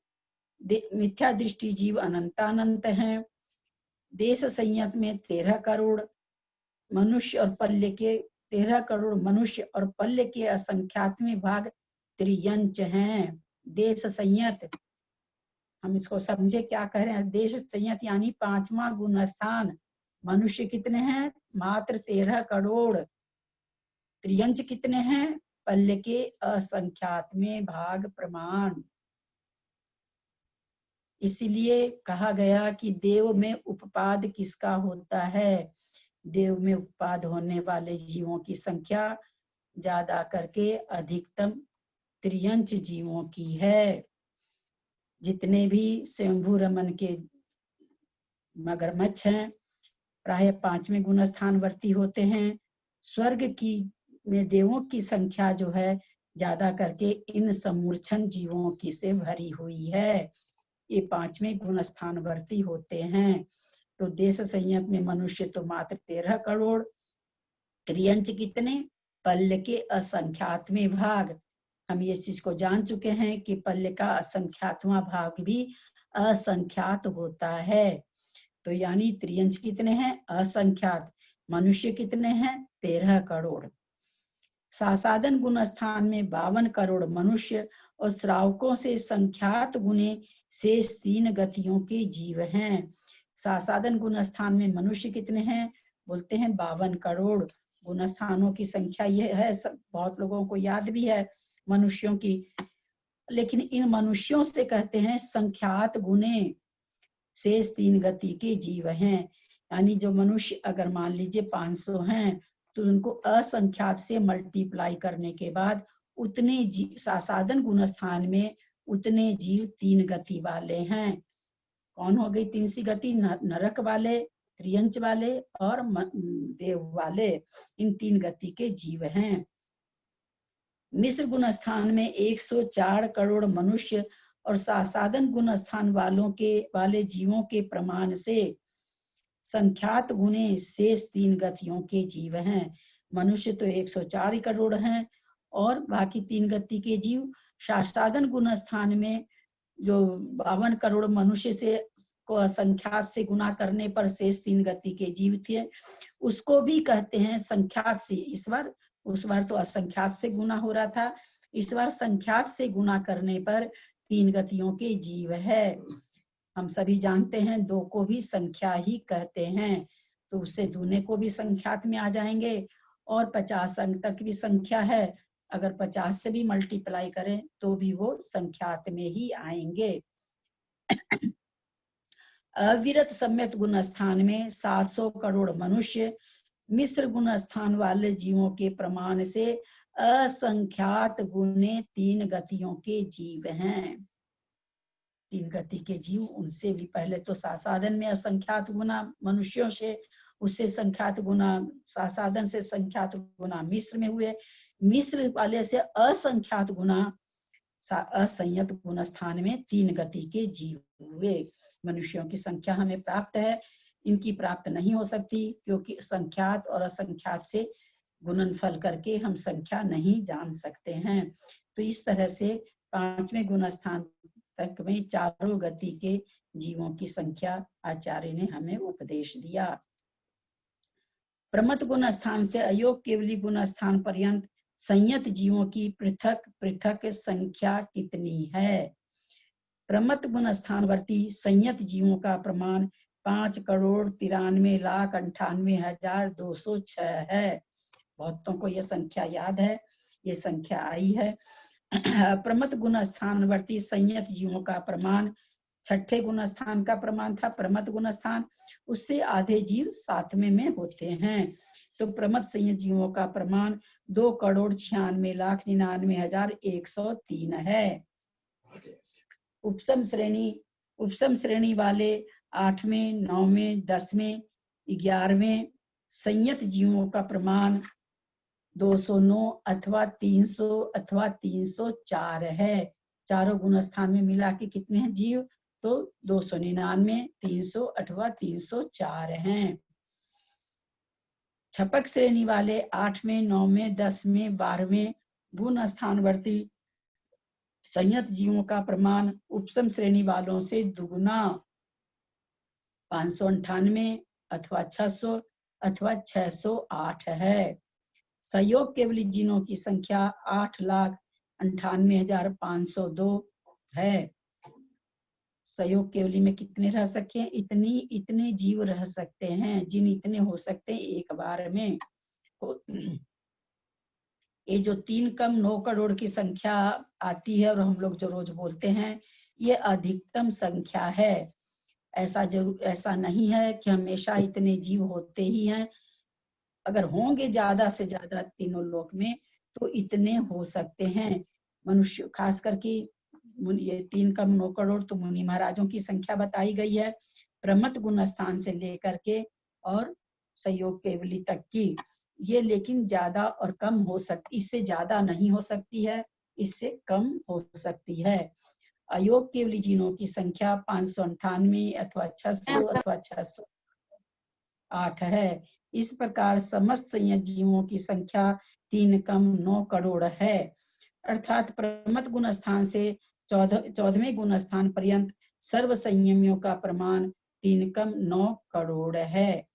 A: मिथ्या दृष्टि जीव अनंतानंत हैं। देश संयत में 13 करोड़ मनुष्य और पल्ले के 13 करोड़ मनुष्य और पल्ले के असंख्यातवें भाग त्रियंच हैं। देश संयत, हम इसको समझे क्या कह रहे हैं। देश संयत यानी 5वां गुण स्थान। मनुष्य कितने हैं? मात्र 13 करोड़। त्रियंच कितने हैं? पल्ले के असंख्यातवें भाग प्रमाण। इसलिए कहा गया कि देव में उपपाद किसका होता है? देव में उपपाद होने वाले जीवों की संख्या ज्यादा करके अधिकतम त्रियंच जीवों की है। जितने भी स्वयंभू रमन के मगरमच्छ हैं प्राय 5वें गुण स्थानवर्ती होते हैं। स्वर्ग की में देवों की संख्या जो है ज्यादा करके इन समूर्छन जीवों की से भरी हुई है। ये 5वें गुण स्थानवर्ती होते हैं। तो देश संयत में मनुष्य तो मात्र 13 करोड़। त्रियंच कितने? पल्ल के असंख्यातवें भाग। हम ये चीज को जान चुके हैं कि पल्ल का असंख्यातवां भाग भी असंख्यात होता है। तो यानी त्रियंच कितने हैं? असंख्यात। मनुष्य कितने हैं? 13 करोड़। सासादन गुण स्थान में 52 करोड़ मनुष्य और श्रावकों से संख्यात गुणे शेष 3 गतियों के जीव हैं। सासादन गुण स्थान में मनुष्य कितने हैं? बोलते हैं 52 करोड़। गुण स्थानों की संख्या ये है, बहुत लोगों को याद भी है मनुष्यों की, लेकिन इन मनुष्यों से कहते हैं संख्यात गुणे शेष 3 गति के जीव हैं। यानी जो मनुष्य अगर मान लीजिए 500 हैं तो उनको असंख्यात से मल्टीप्लाई करने के बाद उतने सासादन गुण स्थान में उतने जीव 3 गति वाले हैं। कौन हो गई 3 सी गति? नरक वाले, त्रियंच वाले और देव वाले। इन 3 गति के जीव हैं। मिश्र गुण स्थान में 104 करोड़ मनुष्य और सासादन गुण स्थान वाले जीवों के प्रमाण से संख्यात गुणे शेष 3 गतियों के जीव हैं। मनुष्य तो 104 करोड़ हैं और बाकी 3 गति के जीव। सासादन गुण स्थान में जो 52 करोड़ मनुष्य से को असंख्यात से गुना करने पर शेष 3 गति के जीव थे, उसको भी कहते हैं संख्यात से। इस बार, उस बार तो असंख्यात से गुना हो रहा था, इस बार संख्यात से गुना करने पर 3 गतियों के जीव है। हम सभी जानते हैं 2 को भी संख्या ही कहते हैं, तो उससे दूने को भी संख्यात में आ जाएंगे। और 50 अंक तक भी संख्या है, अगर 50 से भी मल्टीप्लाई करें तो भी वो संख्यात में ही आएंगे। अविरत सम्यक गुण स्थान में 700 करोड़ मनुष्य मिश्र गुण स्थान वाले जीवों के प्रमाण से असंख्यात गुणे 3 गतियों के जीव हैं। 3 गति के जीव, उनसे भी पहले तो सासादन में असंख्यात गुना मनुष्यों से, उससे संख्यात गुना सासादन से संख्यात गुना मिश्र में हुए, मिश्र वाले से असंख्यात गुना असंयत गुण स्थान में 3 गति के जीव हुए। मनुष्यों की संख्या हमें प्राप्त है, इनकी प्राप्त नहीं हो सकती क्योंकि संख्यात और असंख्यात से गुणनफल करके हम संख्या नहीं जान सकते हैं। तो इस तरह से 5वें गुण स्थान तक में 4 गति के जीवों की संख्या आचार्य ने हमें उपदेश दिया। प्रमथ गुण स्थान से अयोग केवली गुण स्थान पर्यंत संयत जीवों की पृथक पृथक संख्या कितनी है? प्रमथ गुण स्थानवर्ती संयत जीवों का प्रमाण 5,93,98,206 है। बहुतों को यह संख्या याद है, ये संख्या आई है। प्रमथ गुण स्थानवर्ती संयत जीवों का प्रमाण छठे गुण स्थान का प्रमाण था प्रमथ गुण स्थान, उससे आधे जीव सातवें में होते हैं। तो प्रमथ संयत जीवों का प्रमाण 2,96,99,103 है। उपसम श्रेणी वाले 8वें, 9वें, 10वें, 11वें संयत जीवों का प्रमाण 209 अथवा 300 अथवा 304 है। चारों गुण स्थान में मिला के कितने हैं जीव? तो 299, 300 अथवा 304 हैं। छपक श्रेणी वाले 8वें, 9वें, 10वें, 12वें गुण स्थानवर्ती संयत जीवों का प्रमाण उपसम श्रेणी वालों से दुगुना 598 अथवा 600 अथवा 608 है। सहयोग केवली जीवों की संख्या 8,98,502 है। सहयोग केवली में कितने रह सकते हैं? इतने जीव रह सकते हैं, जिन इतने हो सकते हैं एक बार में। ये जो 3 कम 9 करोड़ की संख्या आती है और हम लोग जो रोज बोलते हैं, ये अधिकतम संख्या है। ऐसा नहीं है कि हमेशा इतने जीव होते ही हैं। अगर होंगे ज्यादा से ज्यादा तीनों लोक में तो इतने हो सकते हैं। मनुष्य खास करके ये 3 कम 9 करोड़ तो मुनि महाराजों की संख्या बताई गई है, प्रमथ गुण स्थान से लेकर के और सहयोग केवली तक की। ये लेकिन ज्यादा और कम हो सकती, इससे ज्यादा नहीं हो सकती है, इससे कम हो सकती है। अयोग केवली जीनों की संख्या 598 अथवा 600 अथवा 608 है। इस प्रकार समस्त संयत जीवों की संख्या 3 कम 9 करोड़ है। अर्थात प्रमथ गुण स्थान से 14वें गुण स्थान पर्यंत सर्व संयमियों का प्रमाण 3 कम 9 करोड़ है।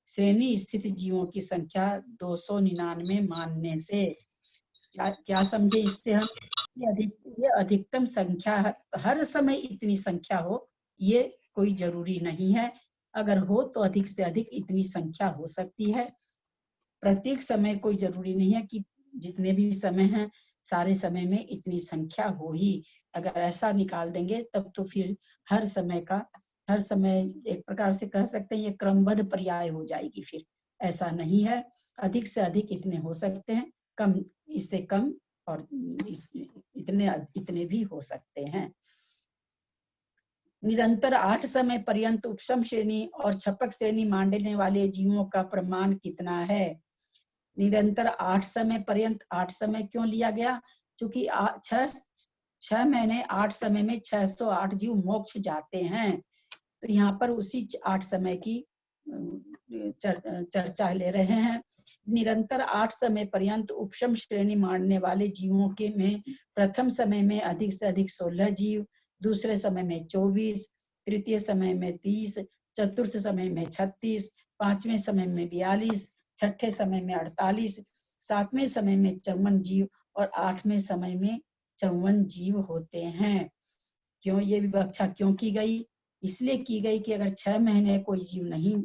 A: श्रेणी स्थित जीवों की संख्या 299 मानने से क्या समझे इससे हम? ये अधिकतम संख्या, हर समय इतनी संख्या हो ये कोई जरूरी नहीं है। अगर हो तो अधिक से अधिक इतनी संख्या हो सकती है। प्रत्येक समय कोई जरूरी नहीं है कि जितने भी समय हैं सारे समय में इतनी संख्या हो ही। अगर ऐसा निकाल देंगे तब तो फिर हर समय एक प्रकार से कह सकते हैं ये क्रमबद्ध पर्याय हो जाएगी। फिर ऐसा नहीं है, अधिक से अधिक इतने हो सकते हैं, कम इससे कम और इतने भी हो सकते हैं। निरंतर 8 समय पर्यंत उपसम श्रेणी और छपक श्रेणी मांडने वाले जीवों का प्रमाण कितना है? निरंतर 8 समय पर्यंत, 8 समय क्यों लिया गया? क्योंकि 6 महीने 8 समय में 608 जीव मोक्ष जाते हैं। तो यहाँ पर उसी 8 समय की चर्चा ले रहे हैं। निरंतर 8 समय पर्यंत उपशम श्रेणी मानने वाले जीवों के में प्रथम समय में अधिक से अधिक 16 जीव, दूसरे समय में 24, तृतीय समय में 30, चतुर्थ समय में 36, पांचवें समय में 42, छठे समय में 48, सातवें समय में 54 जीव और 8वें समय में 54 जीव होते हैं। क्यों ये विवक्षा क्यों की गई? इसलिए की गई कि अगर 6 महीने कोई जीव नहीं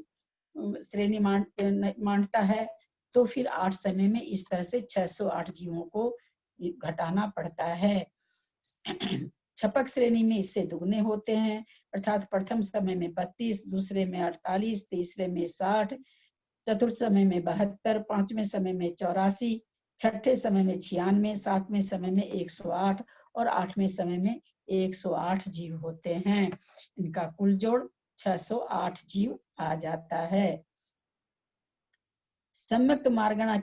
A: श्रेणी मानता है तो फिर 8 समय में इस तरह से 608 जीवों को घटाना पड़ता है। छपक श्रेणी में इससे दुगने होते हैं, अर्थात प्रथम समय में 32, दूसरे में 48, तीसरे में 60, चतुर्थ समय में 72, पांचवें समय में 84, छठे समय में 96, सातवें समय में 108 और 8वें समय में 108 जीव होते हैं। इनका कुल जोड़ 608 जीव आ जाता है। सम्यक्त मार्गणा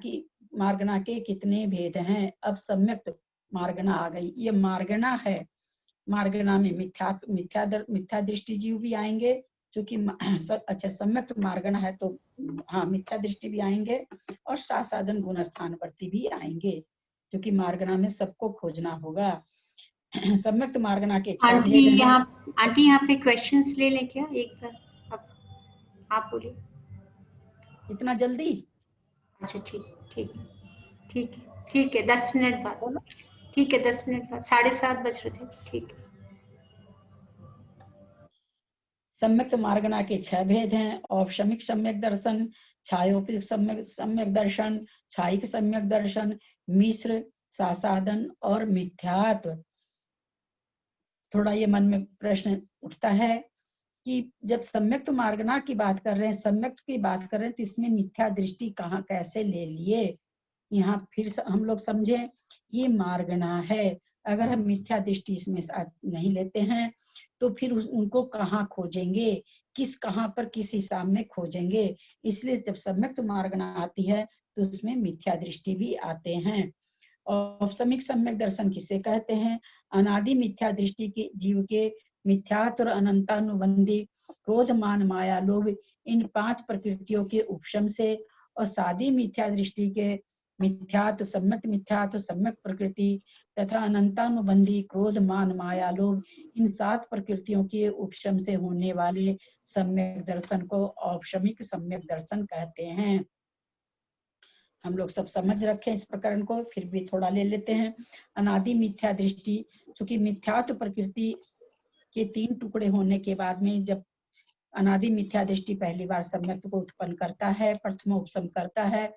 A: के कितने भेद हैं? अब सम्यक्त मार्गणा आ गई। ये मार्गणा है, मार्गणा में मिथ्या दृष्टि जीव भी आएंगे, क्योंकि अच्छा सम्यक्त मार्गणा है तो हाँ मिथ्या दृष्टि भी आएंगे और साधन गुण स्थानवर्ती भी आएंगे, क्योंकि मार्गणा में सबको खोजना होगा। सम्यक्त मार्गणा के 6 भेद हैं।
B: आंटी यहाँ पे क्वेश्चंस ले लें क्या एक बार? आप बोलिए।
A: इतना जल्दी?
B: अच्छा ठीक है 10 मिनट बाद। ठीक है 10 मिनट बाद, 7:30 बज रहे थे। ठीक है।
A: सम्यक्त मार्गणा के 6 भेद हैं। औपशमिक सम्यक दर्शन, छायोपिक सम्यक दर्शन, छायिक सम्यक दर्शन, मिश्र, सासादन और मिथ्यात्व। थोड़ा ये मन में प्रश्न उठता है कि जब सम्यक्त मार्गना की बात कर रहे हैं, सम्यक्त की बात कर रहे हैं, तो इसमें मिथ्या दृष्टि कहाँ कैसे ले लिए? यहाँ फिर हम लोग समझे ये मार्गना है। अगर हम मिथ्या दृष्टि इसमें नहीं लेते हैं तो फिर उनको कहाँ खोजेंगे, कहाँ पर किस हिसाब में खोजेंगे? इसलिए जब सम्यक्त मार्गना आती है तो उसमें मिथ्या दृष्टि भी आते हैं। औपसमिक सम्यक दर्शन किसे कहते हैं? अनादि मिथ्या दृष्टि के जीव के मिथ्यात्व और अनंतानुबंधी क्रोध मान माया लोभ इन 5 प्रकृतियों के उपशम से और सादी मिथ्या दृष्टि के मिथ्यात्व सम्यक प्रकृति तथा अनंतानुबंधी क्रोध मान माया लोभ इन 7 प्रकृतियों के उपशम से होने वाले सम्यक दर्शन को औपशमिक सम्यक दर्शन कहते हैं। हम लोग सब समझ रखे इस प्रकरण को, फिर भी थोड़ा ले लेते हैं। अनादि मिथ्या दृष्टि, चूंकि मिथ्यात्व प्रकृति के 3 टुकड़े होने के बाद में जब अनादि मिथ्या दृष्टि पहली बार सम्यक्त को उत्पन्न करता है, प्रथम उपशम करता है,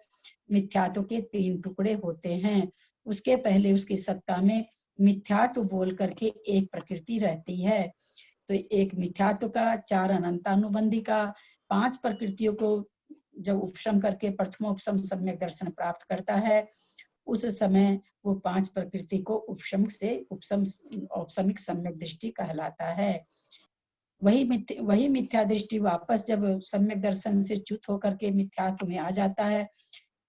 A: मिथ्यात्व के 3 टुकड़े होते हैं। उसके पहले उसकी सत्ता में मिथ्यात्व बोल करके एक प्रकृति रहती है। तो एक मिथ्यात्व का, 4 अनंतानुबंधी का, 5 प्रकृतियों को जब उपशम करके प्रथमोपशम सम्यक दर्शन प्राप्त करता है, उस समय वो 5 प्रकृति को उपशम से औपशमिक सम्यक दृष्टि कहलाता है। वही मिथ्या दृष्टि वापस जब सम्यक दर्शन से च्युत होकर के मिथ्यात्व में आ जाता है,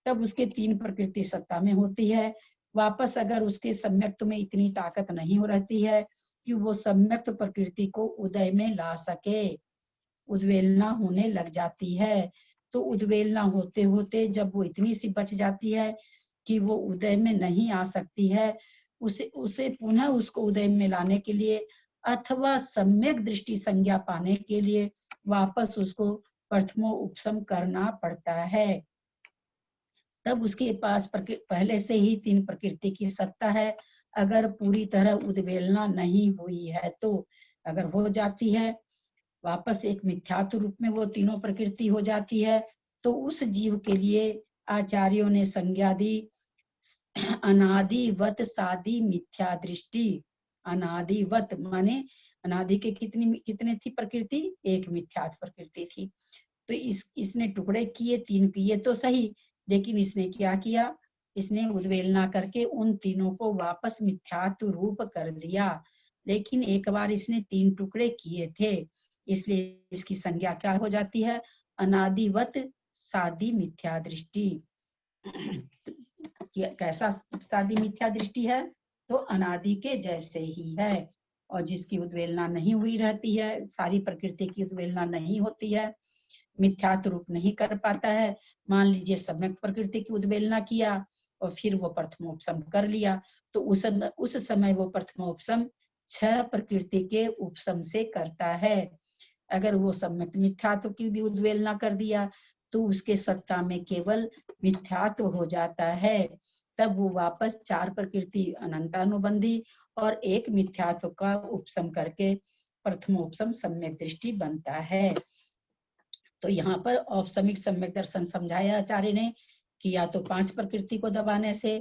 A: तब उसके 3 प्रकृति सत्ता में होती है। वापस अगर उसके सम्यक्त में इतनी ताकत नहीं हो रहती है कि वो सम्यक्त प्रकृति को उदय में ला सके, उद्वेलना होने लग जाती है। तो उद्वेलना होते होते जब वो इतनी सी बच जाती है कि वो उदय में नहीं आ सकती है, उसे पुनः उसको उदय में लाने के लिए अथवा सम्यक दृष्टि संज्ञा पाने के लिए वापस उसको प्रथमो उपशम करना पड़ता है। तब उसके पास पहले से ही 3 प्रकृति की सत्ता है। अगर पूरी तरह उद्वेलना नहीं हुई है तो, अगर हो जाती है वापस एक मिथ्यात्व रूप में वो तीनों प्रकृति हो जाती है, तो उस जीव के लिए आचार्यों ने संज्ञा दी अनादिवत सादी मिथ्या दृष्टि। अनादिवत माने अनादि के कितने थी प्रकृति? एक मिथ्यात्व प्रकृति थी। तो इसने टुकड़े किए, 3 किए तो सही, लेकिन इसने क्या किया? इसने उद्वेलना करके उन तीनों को वापस मिथ्यात्व रूप कर दिया। लेकिन एक बार इसने 3 टुकड़े किए थे, इसलिए इसकी संज्ञा क्या हो जाती है? अनादिवत सादी मिथ्या दृष्टि। कैसा सादी मिथ्या दृष्टि है? तो अनादि के जैसे ही है, और जिसकी उद्वेलना नहीं हुई रहती है, सारी प्रकृति की उद्वेलना नहीं होती है, मिथ्यात्व रूप नहीं कर पाता है। मान लीजिए सम्यक प्रकृति की उद्वेलना किया और फिर वो प्रथमोपशम कर लिया, तो उस समय वो प्रथमोपशम 6 प्रकृति के उपशम से करता है। अगर वो सम्यक मिथ्यात्व की भी उद्वेलना कर दिया तो उसके सत्ता में केवल मिथ्यात्व हो जाता है। तब वो वापस 4 प्रकृति अनंतानुबंधी और एक मिथ्यात्व का उपशम करके प्रथमोपशम सम्यक दृष्टि बनता है। तो यहाँ पर औपशमिक सम्यक दर्शन समझाया आचार्य ने कि या तो 5 प्रकृति को दबाने से,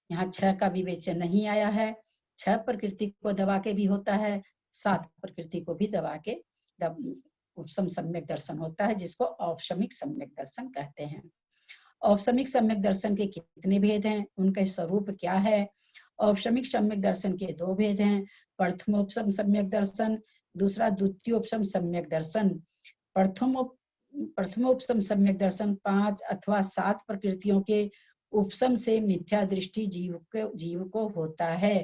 A: यहाँ 6 का विवेचन नहीं आया है, 6 प्रकृति को दबा के भी होता है, 7 प्रकृति को भी दबा के उपशम सम्यक दर्शन होता है, जिसको औपशमिक सम्यक दर्शन कहते हैं। औपशमिक सम्यक दर्शन के कितने भेद हैं, उनका स्वरूप क्या है? औपशमिक सम्यक दर्शन के 2 भेद हैं, प्रथमोपशम सम्यक दर्शन, दूसरा द्वितीयोपशम सम्यक दर्शन। प्रथमोपशम सम्यक दर्शन 5 अथवा 7 प्रकृतियों के उपशम से मिथ्या दृष्टि जीव को होता है।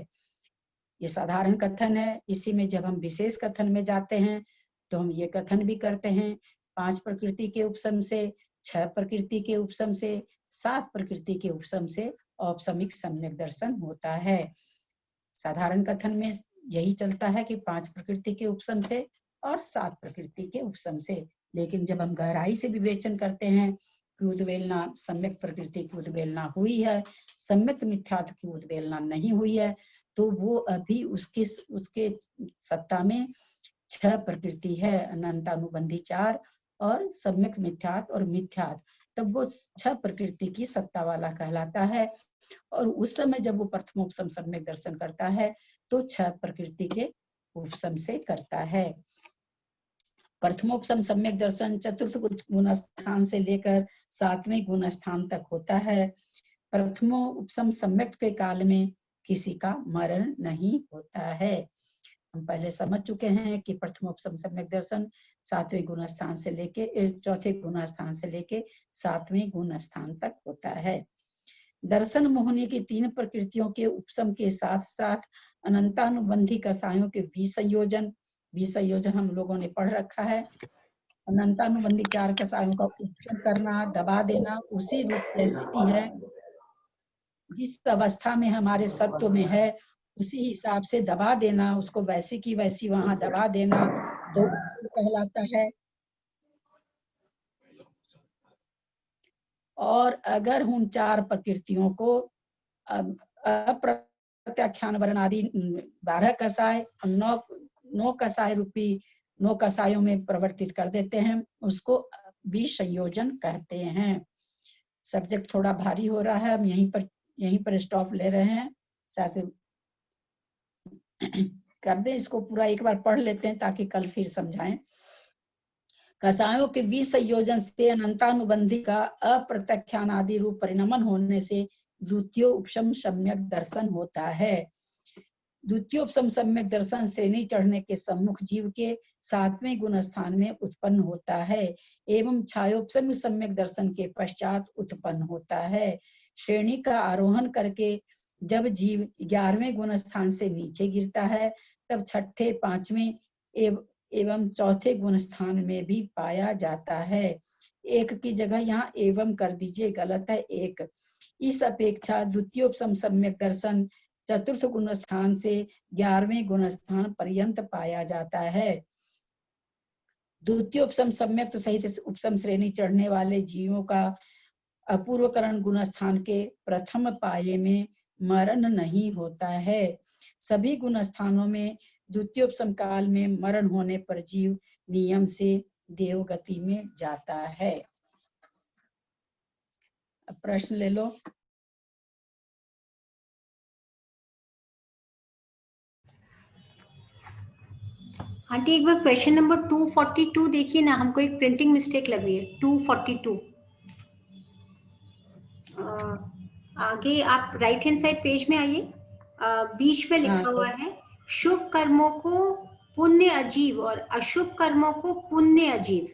A: ये साधारण कथन है। इसी में जब हम विशेष कथन में जाते हैं तो हम ये कथन भी करते हैं, 5 प्रकृति के उपशम से, 6 प्रकृति के उपशम से, 7 प्रकृति के उपशम से औपशमिक सम्यक दर्शन होता है। साधारण कथन में यही चलता है कि 5 प्रकृति के उपशम से और 7 प्रकृति के उपशम से। लेकिन जब हम गहराई से विवेचन करते हैं कि उद्वेलना सम्यक प्रकृति की उद्वेलना हुई है, सम्यक मिथ्यात्व की उद्वेलना नहीं हुई है, तो वो अभी उसके सत्ता में 6 प्रकृति है, अनंतानुबंधी 4 और सम्यक मिथ्यात्व और मिथ्यात्व, तब वो 6 प्रकृति की सत्ता वाला कहलाता है। और उस समय जब वो प्रथमोपशम सम्यक दर्शन करता है तो 6 प्रकृति के उपसम से करता है। प्रथमोपसम सम्यक दर्शन चतुर्थ गुण स्थान से लेकर 7वें गुण स्थान तक होता है। प्रथमो उपसम सम्यक के काल में किसी का मरण नहीं होता है। हम पहले समझ चुके हैं कि प्रथमोपसम सम्यक दर्शन 7वें गुण स्थान से लेके 4थे गुण स्थान से लेके 7वें गुण स्थान तक होता है। दर्शन मोहनी की 3 प्रकृतियों के उपसम के साथ साथ अनंतानुबंधी कसायों के विसंयोजन हम लोगों ने पढ़ रखा है। अनंतानुबंधी 4 कसायों का उपसम करना, दबा देना, उसी रूप जैसी है जिस अवस्था में हमारे सत्व में है उसी हिसाब से दबा देना, उसको वैसी की वैसी वहां दबा देना, तो उपसम कहलाता है। और अगर उन 4 प्रकृतियों को अप्रत्याख्यान वर्ण आदि 12 कसाय 9 कसाय रूपी 9 कसायों में परिवर्तित कर देते हैं, उसको विसंयोजन कहते हैं। सब्जेक्ट थोड़ा भारी हो रहा है, हम यहीं पर स्टॉप ले रहे हैं। साथ कर दे इसको पूरा, एक बार पढ़ लेते हैं ताकि कल फिर समझाएं। कसायों के विसंयोजन से अनंतानुबंधी का अप्रत्याख्यान आदि रूप परिणमन होने से द्वितीय उपसम सम्यक दर्शन होता है। द्वितीय उपसम सम्यक दर्शन श्रेणी चढ़ने के सम्मुख जीव के 7वें गुण स्थान में उत्पन्न होता है एवं छायोपसम सम्यक दर्शन के पश्चात उत्पन्न होता है। श्रेणी का आरोहण करके जब जीव 11वें गुण स्थान से नीचे गिरता है तब 6ठे 5वें एवं 4थे गुण स्थान में भी पाया जाता है। एक की जगह यहाँ एवं कर दीजिए, गलत है एक। इस अपेक्षा द्वितीय उपसम सम्यक दर्शन 4th गुण स्थान से 11वें गुण स्थान पर्यंत पाया जाता है। द्वितीय उपसम सम्यक सहित उपसम श्रेणी चढ़ने वाले जीवों का अपूर्वकरण गुण स्थान के प्रथम पाये में मरण नहीं होता है। सभी गुण स्थानों में द्वितीय उपसम काल में मरण होने पर जीव नियम से देव गति में जाता है। अब प्रश्न ले लो।
B: आंटी एक बार क्वेश्चन नंबर 242 देखिए ना, हमको एक प्रिंटिंग मिस्टेक लग रही है। 242 आगे आप राइट हैंड साइड पेज में आइए, बीच में लिखा हुआ है शुभ कर्मों को पुण्य अजीव और अशुभ कर्मों को पुण्य अजीव।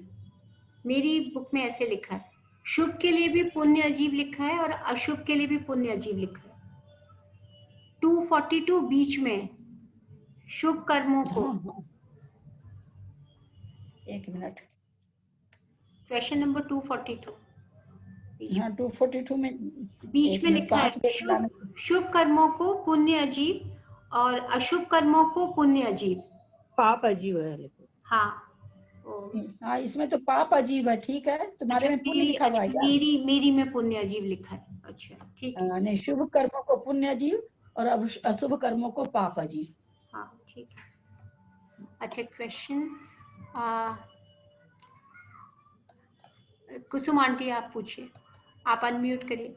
B: मेरी बुक में ऐसे लिखा है, शुभ के लिए भी पुण्य अजीव लिखा है और अशुभ के लिए भी पुण्य अजीव लिखा है। 242 बीच में शुभ कर्मों को।
A: एक मिनट,
B: क्वेश्चन नंबर 242
A: हाँ 242 में
B: बीच में लिखा है शुभ कर्मों को पुण्य अजीव और अशुभ कर्मों को पुण्य अजीव,
C: पाप अजीब है।
A: हाँ इसमें तो पाप अजीब है, ठीक है। तुम्हारे में पुण्य लिखा हुआ है क्या?
B: मेरी में पुण्य अजीब लिखा है। अच्छा ठीक है।
A: नहीं, शुभ कर्मों को पुण्य अजीब और अशुभ कर्मों को पाप अजीब।
B: हाँ ठीक है। अच्छा क्वेश्चन कुसुम आंटी आप पूछिए, आप अनम्यूट करिए।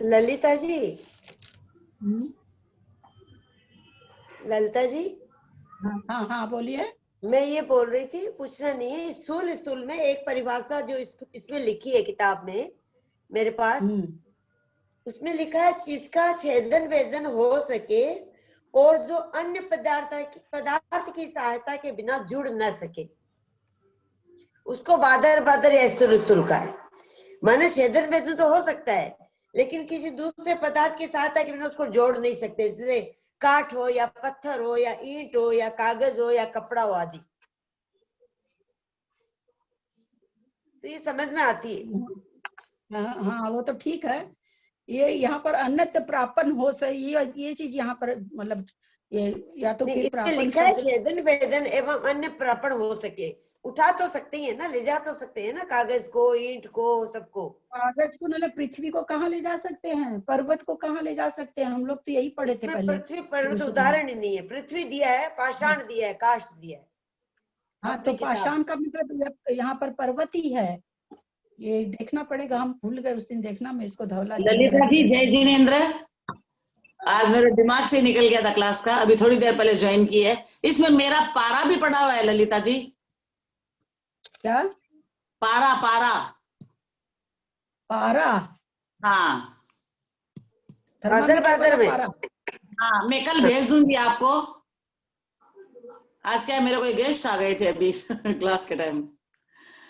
C: ललिता जी, ललिता जी।
A: हाँ हाँ बोलिए।
C: मैं ये बोल रही थी, पूछना नहीं है, स्थूल में एक परिभाषा जो इसमें लिखी है किताब में मेरे पास, उसमें लिखा है जिसका छेदन वेदन हो सके और जो अन्य पदार्थ की सहायता के बिना जुड़ न सके, उसको बादर या स्थूल का है। माने छेदन वेदन तो हो सकता है लेकिन किसी दूसरे पदार्थ की सहायता के बिना उसको जोड़ नहीं सकते, जैसे काठ हो या पत्थर हो या ईंट हो या कागज हो या कपड़ा हो आदि। तो ये समझ में आती है।
A: हाँ वो तो ठीक है। ये यहाँ पर अन्यत्र प्रापन हो सही, ये चीज यहाँ पर मतलब ये या तो फिर प्रापन
C: लिखा है छेदन वेदन एवं अन्य प्रापण हो सके। उठा तो सकते हैं ना, ले जा तो सकते हैं ना, कागज को, ईंट को, सबको।
A: कागज को मतलब पृथ्वी को कहाँ ले जा सकते हैं, पर्वत को कहाँ ले जा सकते हैं? हम लोग तो यही पढ़े थे पहले।
C: पृथ्वी पर्वत उदाहरण ही नहीं है, पृथ्वी दिया है, पाषाण दिया है, काष्ठ दिया है।
A: हाँ तो पाषाण का मतलब यहाँ पर पर्वत ही है, ये देखना पड़ेगा, हम भूल गए उस दिन देखना। मैं इसको धौला
D: ललिता जी जय जिनेन्द्र। आज मेरे दिमाग से निकल गया था क्लास का, अभी थोड़ी देर पहले ज्वाइन की है। इसमें मेरा पारा भी पड़ा हुआ है ललिता जी।
A: क्या?
D: पारा पारा।
A: पारा?
D: हाँ
A: थर्मामीटर
C: बादल
A: वाला
C: में।
A: पारा?
D: हाँ, मैं कल भेज दूंगी आपको। आज क्या है, मेरे कोई गेस्ट आ गए थे अभी क्लास के टाइम।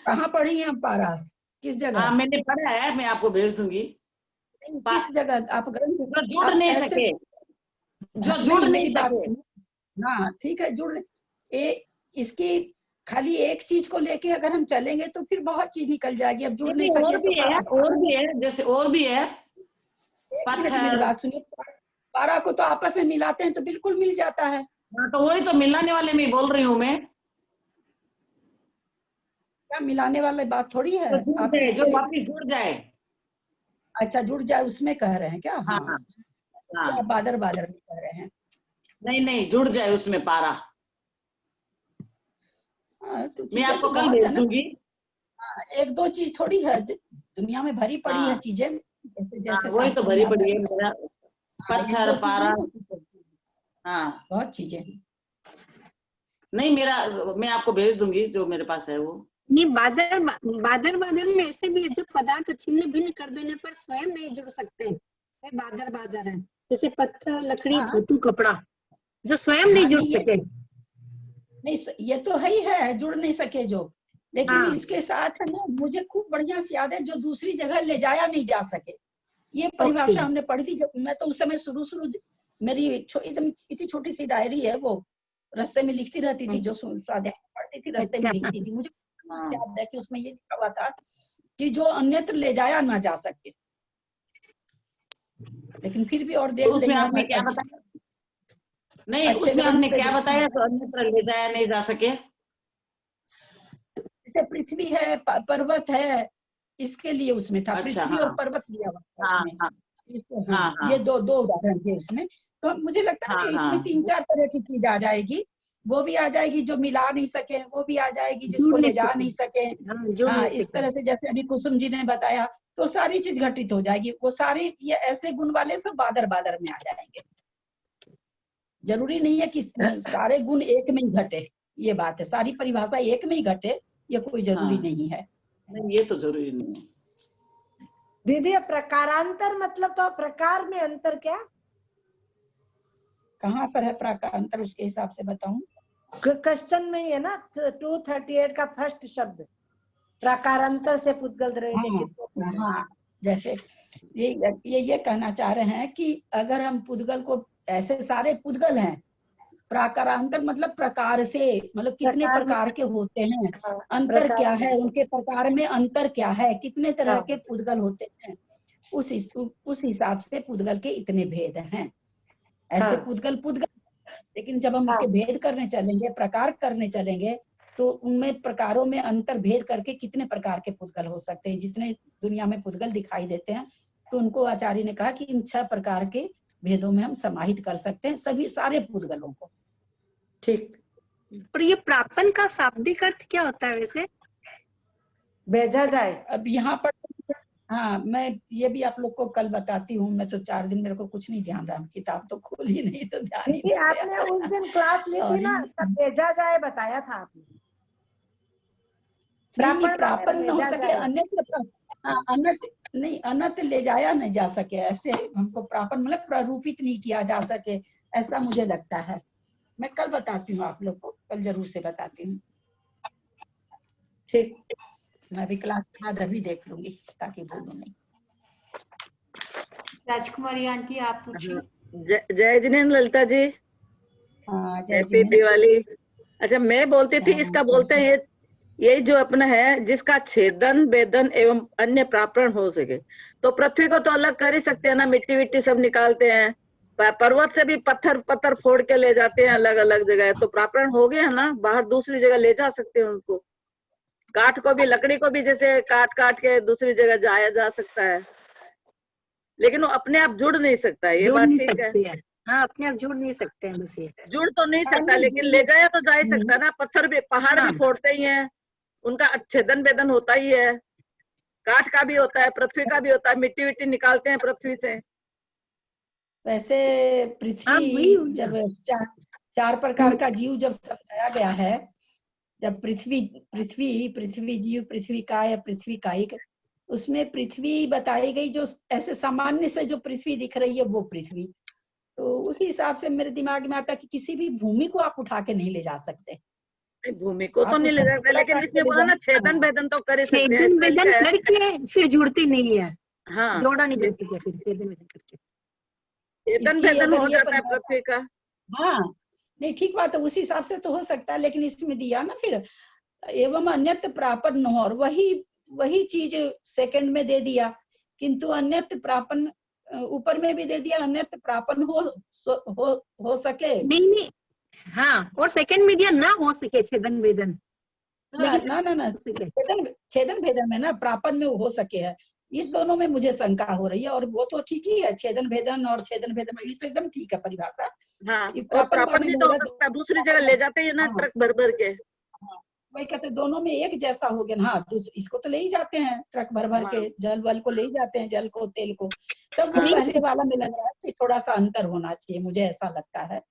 A: कहाँ पढ़ी हैं पारा? किस जगह?
D: हाँ मैंने पढ़ा है, मैं आपको भेज दूंगी।
A: नहीं, किस जगह आप ग्रंथ?
D: जो जुड़
A: आप
D: नहीं
A: ऐसे
D: सके, जो जुड़
A: नहीं,
D: नहीं
A: मेरी बात
D: सके।
A: सुनो। हाँ ठीक है, इसकी खाली एक चीज को लेके अगर हम चलेंगे तो फिर बहुत चीज निकल जाएगी। अब जुड़ नहीं
D: नहीं, और
A: सके तो
D: भी है, और भी है, जैसे और भी है।
A: एक मिनट मेरी
D: पत्थर।
A: बात सुनिए। पारा को तो आपस में मिलाते हैं तो बिल्कुल मिल जाता है।
D: हाँ तो वही तो मिलाने वाले में बोल रही हूँ मैं।
A: क्या मिलाने वाली बात थोड़ी है।
D: तो जुड़
A: आप
D: जाए, जो
A: इससे
D: वापिस जुड़ जाए।
A: अच्छा जुड़ जाए उसमें कह रहे हैं क्या?
D: हाँ
A: हाँ,
D: हाँ।
A: क्या बादर बादर में कह रहे हैं?
D: नहीं नहीं, जुड़ जाए उसमें पारा।
A: हाँ, तो
D: मैं
A: चीजें
D: आपको
A: तो
D: कल
A: बहुत है
D: भेज
A: ना।
D: दूंगी।
A: हाँ, एक दो चीज थोड़ी है, दुनिया में भरी पड़ी है
D: हाँ
A: चीजें, जैसे
D: हाँ,
A: जैसे
D: वही तो
A: शास्त्रों में
D: भरी
A: आता
D: पड़ी
A: है।
D: है मेरा।
A: हाँ, एक
D: पत्थर
A: दो चीज
D: पारा।
A: नहीं होती,
D: हाँ
A: बहुत चीजें हैं।
D: नहीं, मेरा मैं आपको भेज दूंगी जो मेरे पास है वो।
B: नहीं, बादल बादल बादल में ऐसे भी है, जो पदार्थ छिन्न भिन्न कर देने पर स्वयं नहीं जुड़ सकते, वे बादल बादल है। जैसे पत्थर, लकड़ी,
A: हाँ
B: धातु, कपड़ा, जो स्वयं नहीं
A: हाँ,
B: जुड़
A: नहीं
B: सके।
A: नहीं, ये तो है ही है, जुड़ नहीं सके जो। लेकिन
B: हाँ,
A: इसके साथ है ना, मुझे खूब बढ़िया से याद है, जो दूसरी जगह ले जाया नहीं जा सके। ये
B: ओके।
A: परिभाषा हमने पढ़ी थी जब मैं तो उस समय शुरू मेरी एकदम इतनी छोटी सी डायरी है, वो रास्ते में लिखती रहती थी, जो स्वाध्याय पढ़ती थी रास्ते में
B: अच्छा,
A: लिखती थी। मुझे
D: हाँ
A: याद है कि उसमें ये लिखा हुआ था कि जो अन्यत्र ले जाया ना जा सके। लेकिन फिर भी और
D: तो
A: देख
D: उसमें
A: लेंगे हम
D: आपने क्या
A: अच्छे
D: बताया? नहीं,
A: अच्छे
D: उसमें
A: ग्रंथ
D: आपने
A: से
D: क्या बताया तो अन्यत्र ले जाया नहीं जा सके?
A: जैसे पृथ्वी है, पर्वत है, इसके लिए उसमें था,
D: अच्छा
A: पृथ्वी और
D: हाँ
A: पर्वत लिया हुआ था
D: हाँ
A: उसमें।
D: हाँ
A: इसको
D: हाँ
A: हाँ,
D: हाँ
A: ये दो दो उदाहरण थे उसमें। तो मुझे लगता है
D: हाँ
A: ना इसमें
D: हाँ
A: 3-4 तरह की चीज आ जाएगी। वो भी आ जाएगी जो मिला नहीं सके, वो भी आ जाएगी
B: जुड़
A: जिसको
B: नहीं
A: ले जा
B: सके।
A: नहीं सके।
B: हाँ, जुड़
A: हाँ,
B: नहीं
A: इस
B: सके।
A: तरह से जैसे अभी कुसुम जी ने बताया, तो सारी चीज घटित हो जाएगी। वो सारी ये ऐसे गुण वाले सब बादर बादर में आ जाएंगे। जरूरी नहीं है कि सारे गुण एक में ही घटे, ये बात है। सारी परिभाषा एक में ही घटे, ये कोई जरूरी
D: हाँ।
A: नहीं है।
D: नहीं, ये तो जरूरी नहीं है।
E: दीदी प्रकारांतर मतलब, तो प्रकार में अंतर क्या?
A: कहाँ पर है प्रकार अंतर, उसके हिसाब से बताऊं।
E: क्वेश्चन में ही है ना, 238 का फर्स्ट शब्द, प्रकारांतर से पुद्गल द्रव्य
A: हाँ हाँ, जैसे ये कहना चाह रहे हैं कि अगर हम पुद्गल को, ऐसे सारे पुद्गल हैं, प्राकारांतर मतलब प्रकार से, मतलब कितने
E: प्रकार में,
A: प्रकार के होते हैं,
E: हाँ,
A: अंतर
E: प्रकार
A: क्या
E: में,
A: है, उनके प्रकार में अंतर क्या है, कितने तरह
E: हाँ,
A: के पुद्गल होते हैं, उस हिसाब से पुद्गल के इतने भेद हैं। ऐसे
E: हाँ,
A: पुद्गल पुद्गल, लेकिन जब हम
E: हाँ,
A: उसके भेद करने चलेंगे, प्रकार करने चलेंगे, तो उनमें प्रकारों में अंतर भेद करके कितने प्रकार के पुद्गल हो सकते हैं। जितने दुनिया में पुद्गल दिखाई देते हैं, तो उनको आचार्य ने कहा कि इन 6 प्रकार के भेदों में हम समाहित कर सकते हैं सभी सारे पुद्गलों को।
E: ठीक।
B: और ये प्रापन का शाब्दिक अर्थ क्या होता है वैसे?
E: भेजा जाए।
A: अब यहाँ पर हाँ, मैं ये भी आप लोग को कल बताती हूँ। मैं तो 4 दिन मेरे को कुछ नहीं ध्यान रहा, किताब तो खोली नहीं, तो ध्यान ही
E: दीदी
A: नहीं
E: आपने उस
A: गया।
E: दिन क्लास ली थी ना,
A: सॉरी।
E: तब भेजा जाए बताया था आपने।
A: नहीं,
E: प्रापण
A: प्रापन न हो
E: भेजा
A: सके,
E: जाए।
A: अन्यत्र, हाँ, अनंत नहीं, अनंत ले जाया नहीं जा सके, ऐसे हमको प्रापन मतलब प्रारूपित नहीं किया जा सके, ऐसा मुझे लगता है। मैं कल बताती हूँ आप लोग को, कल जरूर से बताती हूँ।
E: ठीक।
A: मैं अभी क्लास के बाद अभी देख लूंगी ताकि भूलूं नहीं।
B: राजकुमारी आंटी आप पूछिए।
F: जय जिनेन्द्र ललिता जी।
A: हाँ, जय
F: हैप्पी
A: जी।
F: दिवाली। अच्छा, मैं बोलती थी, इसका बोलते हैं ये जो अपना है, जिसका छेदन वेदन एवं अन्य प्रापण हो सके। तो पृथ्वी को तो अलग कर ही सकते हैं ना, मिट्टी विट्टी सब निकालते हैं। पर्वत से भी पत्थर फोड़ के ले जाते हैं अलग अलग जगह, तो प्रापण हो गया ना, बाहर दूसरी जगह ले जा सकते हैं उनको। काठ को भी, लकड़ी को भी जैसे काट काट के दूसरी जगह जाया जा सकता है, लेकिन वो अपने आप जुड़ नहीं सकता है, ये
B: जुड़
F: बात
B: नहीं
F: ठीक है।
B: सकती है। हाँ, अपने आप जुड़ नहीं सकते हैं बस ये।
F: जुड़ तो नहीं सकता,
A: नहीं,
F: लेकिन ले जाया तो जा ही सकता है ना। पत्थर भी, पहाड़ भी
B: हाँ,
F: फोड़ते ही हैं, उनका छेदन वेदन होता ही है। काठ का भी होता है, पृथ्वी का भी होता है, मिट्टी विट्टी निकालते हैं पृथ्वी से।
A: वैसे
B: वही
A: पृथ्वी
B: हो
A: जब
B: गया।
A: चार प्रकार का जीव जब समझाया गया है, जब पृथ्वी पृथ्वी पृथ्वी जीव, पृथ्वी का या पृथ्वी कायिक, उसमें पृथ्वी बताई गई जो ऐसे सामान्य से जो पृथ्वी दिख रही है वो पृथ्वी। तो उसी हिसाब से मेरे दिमाग में आता कि किसी भी भूमि को आप उठा के नहीं ले जा सकते।
F: नहीं, भूमि को तो
A: आप
F: नहीं ले
A: उसको
F: सकते,
A: टुकड़ा
F: लेकिन
A: काट के
F: इसमें
A: ले
F: बोला ना
A: जाना।
F: छेदन भेदन तो कर ही सकते हैं।
B: छेदन
F: इसमें
B: वेदन
F: क्या है?
B: करके फिर जुड़ती नहीं है,
F: हाँ,
B: जोड़ा नहीं जुड़ती है फिर छेदन वेदन करके।
F: छेदन
A: इसकी
F: भेदन
A: अगर
F: हो
A: ये
F: जाता है
A: परिभाषा,
F: पृथ्वी का।
A: हाँ नहीं ठीक बात है, उसी हिसाब से तो हो सकता है, लेकिन इसमें दिया ना फिर एवं अन्यत्र प्रापन न हो, और वही चीज सेकंड में दे दिया, किंतु अन्यत्र प्रापन ऊपर में भी दे दिया, अन्यत्र प्रापन हो सके।
B: नहीं, हाँ, और सेकंड में दिया ना हो सके छेदन वेदन, लेकिन
A: ना छेदन भेदन में ना प्रापन में हो सके है, इस दोनों में मुझे शंका हो रही है। और वो तो ठीक ही है, छेदन भेदन और छेदन भेदन में ये तो एकदम ठीक है परिभाषा।
F: हाँ,
A: ये
F: और
A: प्रापन
F: प्रापन
A: वाले
F: भी
A: में
F: तो हो
A: बोला
F: सकता है, दूसरी जगह ले जाते हैं ना
A: हाँ,
F: ट्रक भर भर के।
A: हाँ, वही कहते दोनों में एक जैसा हो गया ना। हाँ, इसको तो ले ही जाते हैं ट्रक भर भर के,
F: हाँ,
A: जल वल को ले ही जाते हैं, जल को तेल को। तब वो
F: हाँ,
A: पहले वाला में लग रहा है कि थोड़ा सा अंतर होना चाहिए, मुझे ऐसा लगता है।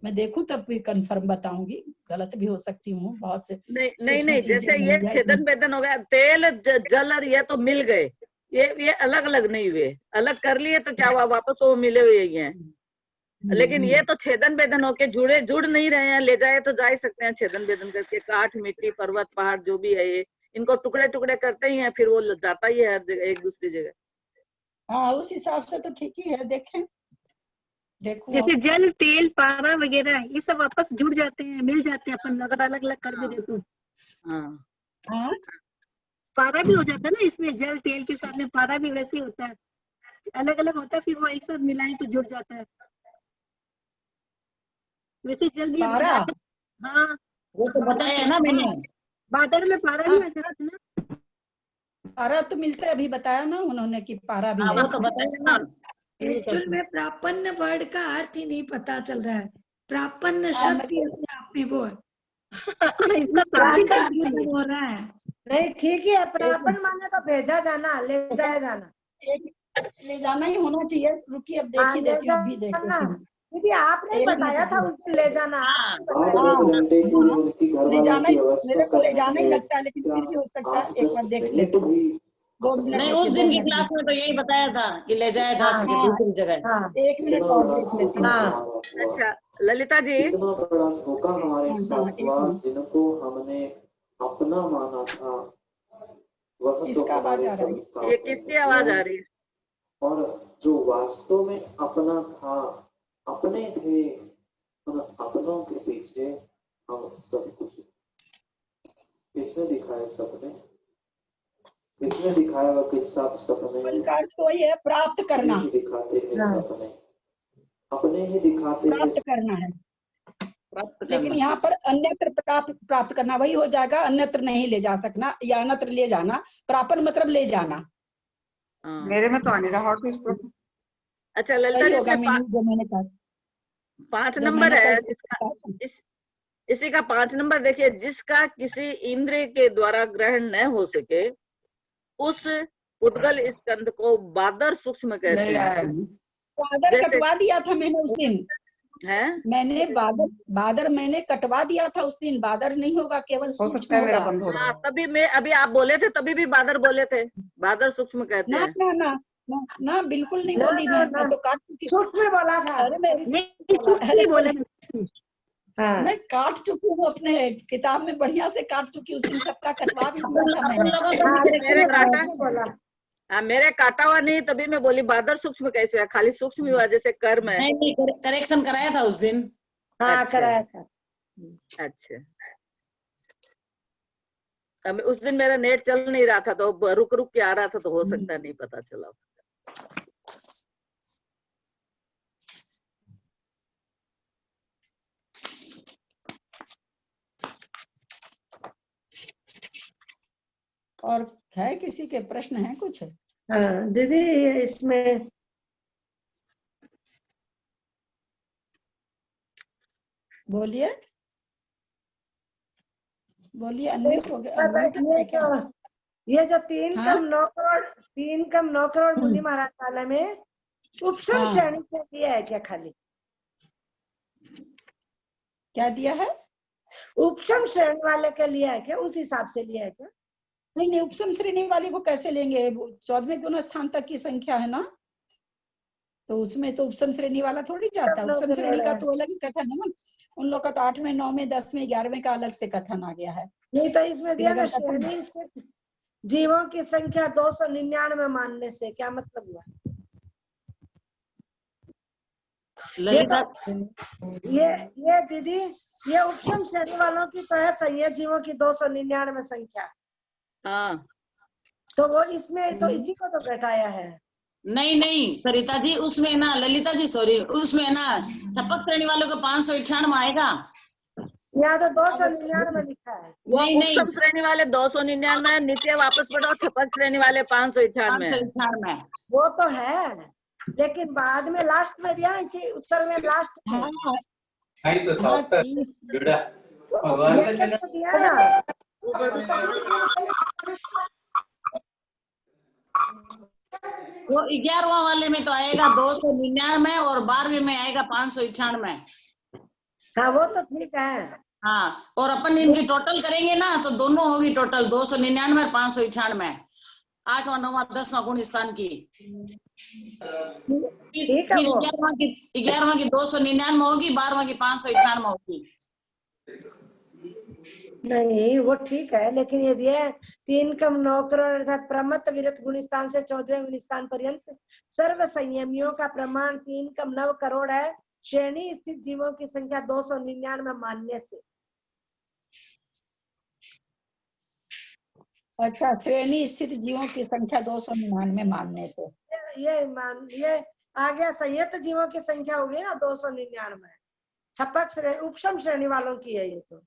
A: मैं देखूं तब भी कंफर्म बताऊंगी, गलत भी हो सकती हूँ, बहुत
F: नहीं नहीं
A: सूक्ष्म
F: नहीं,
A: चीजें
F: जैसे ये
A: नहीं है
F: छेदन भेदन हो गया, तेल जल और ये तो मिल गए, ये अलग अलग नहीं हुए। अलग कर लिए तो क्या हुआ, वापस वो मिले हुए ही हैं। लेकिन ये तो छेदन भेदन होके जुड़ नहीं रहे हैं, ले जाए तो जा ही सकते हैं छेदन भेदन करके। काठ मिट्टी पर्वत पहाड़ जो भी है ये, इनको टुकड़े टुकड़े करते ही हैं, फिर वो जाता ही है हर जगह, एक दूसरी जगह।
A: हाँ उस हिसाब से तो ठीक ही है, देखें देखूं
B: जैसे
A: और
B: जल तेल पारा वगैरह ये सब वापस जुड़ जाते हैं, मिल जाते हैं, अपन अगर अलग अलग कर भी दे तो।
F: हाँ,
A: हाँ
B: पारा भी हो जाता है ना इसमें, जल तेल के साथ में पारा भी वैसे ही होता है, अलग अलग होता है, फिर वो एक साथ मिलाएं तो जुड़ जाता है। वैसे जल भी हम
A: पारा,
B: मिलाते, हाँ,
D: वो तो बताया है ना मैंने।
B: बादल में पारा
A: हाँ
B: भी आ जाता है ना।
A: पारा तो मिलता है, अभी बताया ना उन्होंने कि पारा भी
D: हाँ,
A: है।
D: वो तो बताया है ना।
G: एक्चुअल में प्रापन्न वर्ड का अर्थ ही नहीं पता चल रहा है, प्रापन्न
A: हाँ,
G: शब्द ही अपने आप में वो है,
B: इसका शाब्दिक
G: प्रापन्न
B: अर्थ चाहिए।
G: हो रहा है।
E: नहीं ठीक ही है, प्रापन माने तो भेजा जाना, ले जाया जाना।
A: एक ले जाना ही होना चाहिए। रुकिए अब देख
E: हाँ
A: ही
E: ले
A: देती हूँ, अब भी देख
E: जाना,
A: लेती हूँ।
E: क्योंकि आपने
A: एक
E: बताया
A: मिनट
E: था उस दिन ले जाना,
D: हाँ,
E: आपने
H: आठ
E: बताया।
H: 10 घंटे के लिए
A: हाँ,
H: उनकी घर
A: ले
H: वालों
A: जाना
H: की
A: ही,
H: व्यवस्था
A: मेरे को ले
H: करने
A: जाना ही
H: में
A: लगता है, लेकिन
H: क्या
A: फिर भी हो सकता है,
H: 8
A: एक
H: 10
A: बार देख
H: मिनट
A: लेती हूँ।
H: भी
A: 2 मिनट
D: नहीं,
A: रुकिए,
D: उस
A: 2
D: दिन की
A: मिनट
D: क्लास में तो यही बताया था कि ले जाया जा
E: हाँ,
D: सके
A: हाँ
D: दूसरी जगह।
E: हाँ
A: 1 मिनट
H: इतना
A: और
H: बड़ा
A: देख लेती
H: धोखा
A: हूँ।
E: हाँ
H: हमारा हुआ,
F: अच्छा ललिता जी,
H: इतना बड़ा धोखा हमारे
A: हाँ
H: साथ
A: एक
H: हुआ,
A: मिनट,
H: जिनको हमने अपना माना था वह तो
A: किसका आवाज
H: हमारे
A: आ रहा है?
H: पर
F: ये
H: काफिर
F: किसकी आवाज आ
H: निकला,
F: रही है?
H: और जो वास्तव में अपना था, अपने थे, उन अपनों के पीछे हम सब कुछ किसने दिखाए सपने, किसने दिखाया वह कि सब सपने
A: का अर्थ वही है, प्राप्त
H: अपने
A: करना,
H: ही दिखाते हैं,
E: हाँ।
H: सपने अपने ही दिखाते हैं।
A: प्राप्त करना है।
D: प्राप्त
A: लेकिन
D: करना।
A: यहाँ पर अन्यत्र प्राप्त करना वही हो जाएगा, अन्यत्र नहीं ले जा सकना या अन्यत्र ले जाना। प्रापन मतलब ले जाना,
F: हाँ।
I: मेरे में तो आ नहीं रहा हॉट प्रभु।
F: अच्छा ललिता
A: वही
F: जी,
A: होगा
F: इसमें
A: जो मैंने कहा,
F: 5
A: जो
F: नंबर
A: मैंने
F: है,
A: कल
F: जिसका इसी का 5 नंबर देखिए, जिसका किसी इंद्रिय के द्वारा ग्रहण न हो सके उस उद्गल स्कंद को बादर सूक्ष्म कहते हैं।
A: बादर
F: जैसे
A: कटवा दिया था मैंने उस दिन,
F: है,
A: मैंने बादर मैंने कटवा दिया था उस दिन। बादर नहीं होगा, केवल
I: हो
A: सूक्ष्म
I: सकता है मेरा
A: होगा।
I: बंद हो रहा
F: हाँ,
I: है।
F: तभी मैं अभी आप बोले थे, तभी भी बादर बोले थे, बादर सूक्ष्म कहते
A: ना
F: हैं।
A: ना ना ना, ना बिल्कुल नहीं
E: ना
A: बोली
E: ना
A: मैं
E: ना,
A: तो काट चुकी।
E: सूक्ष्म में बोला था,
A: अरे मैं
B: नहीं सूक्ष्म ही बोला है।
E: हाँ
A: मैं काट चुकी हूँ, अपने किताब में बढ़िया से काट चुकी उस दिन, सबका कटवा भी दिया था
D: अपन
A: मैंने।
D: लोगों को
E: हाँ,
D: भी
E: लेकिन
F: मेरे
E: ये
D: करेक्शन
F: काटा,
E: सूक्ष्म बोला।
F: हाँ मेरे काटा हुआ नहीं, तभी मैं बोली बादर सूक्ष्म कैसे है, खाली सूक्ष्म ही हुआ, जैसे कर्म है।
D: नहीं, करेक्शन कराया था उस दिन।
E: हाँ
F: अच्छा
E: कराया था।
F: अच्छा, अब उस दिन मेरा नेट चल नहीं रहा था, तो रुक रुक के आ रहा था, तो हो सकता है नहीं पता चला।
A: और है किसी के प्रश्न है कुछ?
E: हाँ दीदी इसमें
A: बोलिए बोलिए, अनम्यूट हो गया, अनम्यूट है क्या?
E: ये जो 3
A: हाँ?
E: कम 9 करोड़ 3 कम 9 करोड़ बुद्धि महाराज वाले में उपसम
A: हाँ।
E: श्रेणी से दिया है क्या खाली?
A: क्या दिया है?
E: उपसम श्रेणी वाले के लिया है क्या? उस हिसाब से लिया है क्या?
A: नहीं नहीं, उपसम श्रेणी वाले को कैसे लेंगे? 14वें गुण स्थान तक की संख्या है ना, तो उसमें तो उपसम श्रेणी वाला थोड़ी जाता है। उपसम श्रेणी का तो अलग ही कथन है ना, उन लोग का तो 8वें 9वें 10वें 11वें का अलग से कथन आ गया है।
E: नहीं तो इसमें दिया ना
A: अगर कथन
E: श्रेणी स्थित जीवों की संख्या 299 मानने से, क्या मतलब हुआ?
D: ललिता
E: ये दीदी, ये उपसम श्रेणी वालों की तो है सही है, जीवों की 299 संख्या।
F: हाँ,
E: तो वो इसमें तो इसी को तो घटाया है।
D: नहीं नहीं सरिता जी, उसमें ना ललिता जी सॉरी, उसमें ना छपक श्रेणी वालों को 598 आएगा।
E: यहाँ तो 299 लिखा है।
F: वो
D: नहीं नहीं,
F: उपसम श्रेणी वाले 299, नीचे वापस पढ़ो छपक श्रेणी वाले 598 है।
D: 598 है।
E: वो तो है, लेकिन बाद में लास्ट में दिया ना, उत्तर में लास्ट में
A: हाँ
J: तो
A: हाँ,
J: 30
E: ये तो दिया ना।
D: वो 11वां वाले में तो आएगा 299 और 12वें में आएगा 598।
E: हाँ वो तो ठीक है।
D: हाँ, और अपन इनकी टोटल करेंगे ना तो दोनों होगी टोटल 299 और 598, 8वां 9वां 10वां गुण स्थान की।
E: ठीक है। वो
D: 11वां की 299 होगी, 12वां की 598 होगी।
E: नहीं वो ठीक है, लेकिन ये दिया 3 कम 9 करोड़ अर्थात प्रमत्त विरत गुण स्थान से 14वें गुण स्थान पर्यंत सर्व संयमियों का प्रमाण 3 कम 9 करोड़ है, श्रेणी स्थित जीवों की संख्या 299 मानने से।
A: अच्छा, श्रेणी स्थित जीवों की संख्या 299 मानने से
E: ये आ गया संयत जीवों की संख्या हो गई ना 299। छपक श्रेणी उपसम श्रेणी वालों की है ये तो।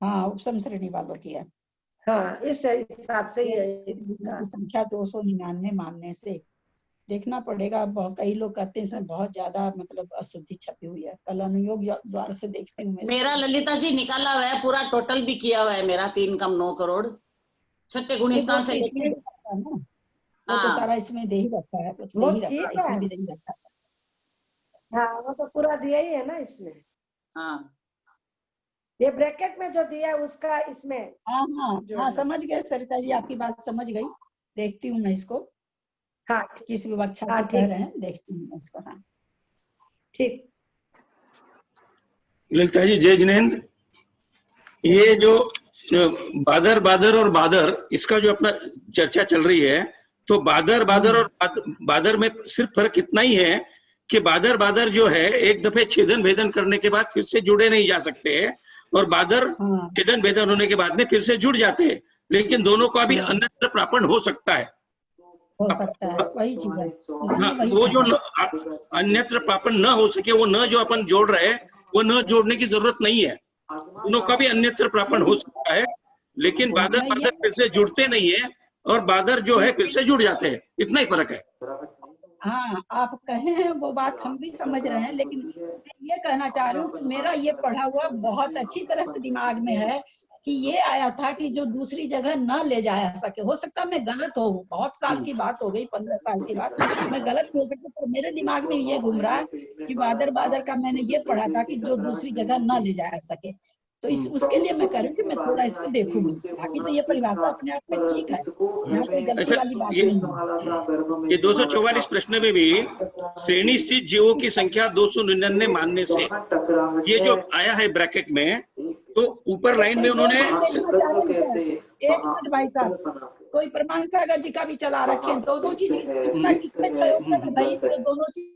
A: हाँ, उपसम श्रेणी वालों की है।
E: हाँ, इस हिसाब से ये
A: संख्या 299 मानने से देखना पड़ेगा। कई लोग कहते हैं इसमें बहुत ज्यादा मतलब अशुद्धि छपी हुई है। कल अनुयोग द्वार से देखती हूँ।
D: मेरा ललिता जी निकाला हुआ है, पूरा टोटल भी किया हुआ है मेरा 3 कम 9 करोड़ छठे गुण स्थान से लेके।
A: वो तो सारा इसमें दे ही रखा है, कुछ दे ही रखा है, इसमें भी दे ही रखा है।
E: हाँ वो तो पूरा दिया ही है ना इसमें।
D: हाँ,
E: ये ब्रैकेट में जो दिया है उसका इसमें।
A: हाँ हाँ हाँ, समझ गए सरिता जी, आपकी बात समझ गई। देखती हूँ मैं इसको।
E: हाँ,
A: किस विवक्षा से कह रहे हैं, देखती हूँ मैं इसको। हाँ
E: ठीक।
J: ललिता जी जय जिनेंद्र, ये जो बादर बादर और बादर, इसका जो अपना चर्चा चल रही है, तो बादर बादर और बादर में सिर्फ फर्क इतना ही है कि बादर बादर जो है एक दफे छेदन भेदन करने के बाद फिर से जुड़े नहीं जा सकते हैं, और बादर छेदन भेदन होने के बाद में फिर से जुड़ जाते हैं, लेकिन दोनों का भी अन्यत्र प्रापण हो सकता है।
A: हो सकता है, वही चीज है।
J: हाँ, वो जो अन्यत्र प्रापण न हो सके, वो न जो अपन जोड़ रहे हैं वो न जोड़ने की जरूरत नहीं है, दोनों का भी अन्यत्र प्रापण हो सकता है, लेकिन बादर बादर फिर से जुड़ते नहीं है और बादर जो है फिर से जुड़ जाते हैं, इतना ही फर्क है।
A: हाँ, आप कहे हैं वो बात हम भी समझ रहे हैं, लेकिन मैं ये कहना चाह रही हूँ कि मेरा ये पढ़ा हुआ बहुत अच्छी तरह से दिमाग में है कि ये आया था कि जो दूसरी जगह न ले जाया सके। हो सकता है मैं गलत हूँ, बहुत साल की बात हो गई, 15 साल की बात, मैं गलत भी हो सकती, पर मेरे दिमाग में ये घूम रहा है कि बादर बादर का मैंने ये पढ़ा था कि जो दूसरी जगह न ले जाया सके। तो उसके लिए मैं कह रही हूँ कि मैं थोड़ा इसको देखूंगी। बाकी तो ये परिभाषा अपने आप में ठीक है, यहाँ कोई गलती वाली बात नहीं है।
J: ये 244 प्रश्न में भी श्रेणी स्थित जीवों की संख्या 299 मानने से ये जो आया है ब्रैकेट में, तो ऊपर लाइन में उन्होंने
A: एक मिनट भाई साहब, कोई प्रमाण सागर जी का भी चला रखे, दो चीज इसमें भाई, दोनों चीज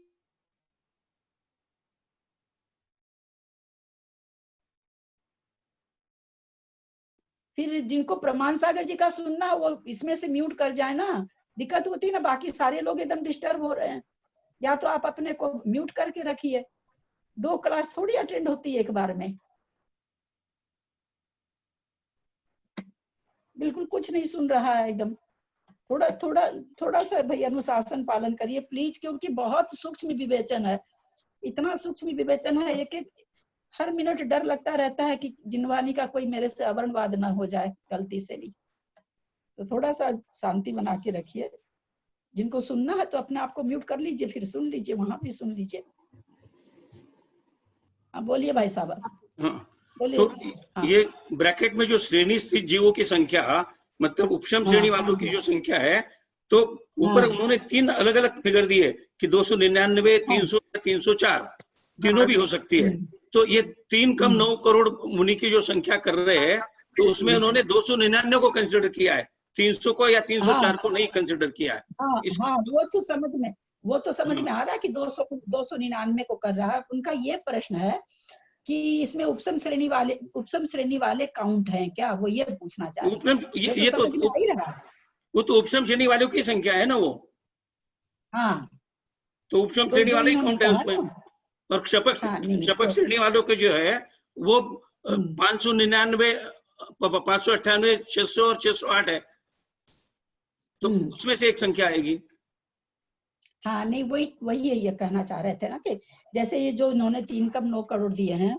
A: फिर जिनको प्रमाण सागर जी का सुनना वो इसमें से म्यूट कर जाए ना, दिक्कत होती है ना। बाकी सारे लोग एकदम डिस्टर्ब हो रहे हैं। या तो आप अपने को म्यूट करके रखिए, 2 क्लास थोड़ी अटेंड होती है एक बार में। बिल्कुल कुछ नहीं सुन रहा है एकदम। थोड़ा सा भाई अनुशासन पालन करिए प्लीज, क्योंकि बहुत सूक्ष्म विवेचन है, इतना सूक्ष्म विवेचन है, एक हर मिनट डर लगता रहता है कि जिनवानी का कोई मेरे से अवर्णवाद ना हो जाए गलती से भी। तो थोड़ा सा शांति बना के रखिए। जिनको सुनना है तो अपने आप को म्यूट कर लीजिए, फिर सुन लीजिए, वहां भी सुन लीजिए। हाँ बोलिए भाई साहब।
J: हाँ,
A: बोलिए।
J: तो
A: हाँ।
J: ये ब्रैकेट में जो श्रेणी स्थित जीवों की संख्या, मतलब उपशम श्रेणी वालों की जो संख्या है, तो ऊपर उन्होंने 3 अलग अलग फिगर दिए कि 299, 300, 304 तीनों भी हो सकती है। तो ये 3 कम 9 करोड़ मुनि की जो संख्या कर रहे हैं, तो उसमें उन्होंने 299 को कंसिडर किया है, 300 को या 304 को नहीं कंसिडर किया है।
A: हाँ, वो तो समझ में आ रहा है कि 299 को कर रहा है। उनका ये प्रश्न है कि इसमें उपसम श्रेणी वाले काउंट हैं क्या, वो ये पूछना चाह रहे हैं।
J: वो तो उपसम श्रेणी वालों की संख्या है ना वो।
A: हाँ,
J: तो उपसम श्रेणी वाले काउंट है उसमें। और क्षपक श्रेणी वालों के जो है वो 599, 598, 600 और 608 है, तो उसमें से एक संख्या आएगी।
A: हाँ नहीं, वही ये कहना चाह रहे थे ना कि जैसे ये जो उन्होंने 3 कम 9 करोड़ दिए हैं,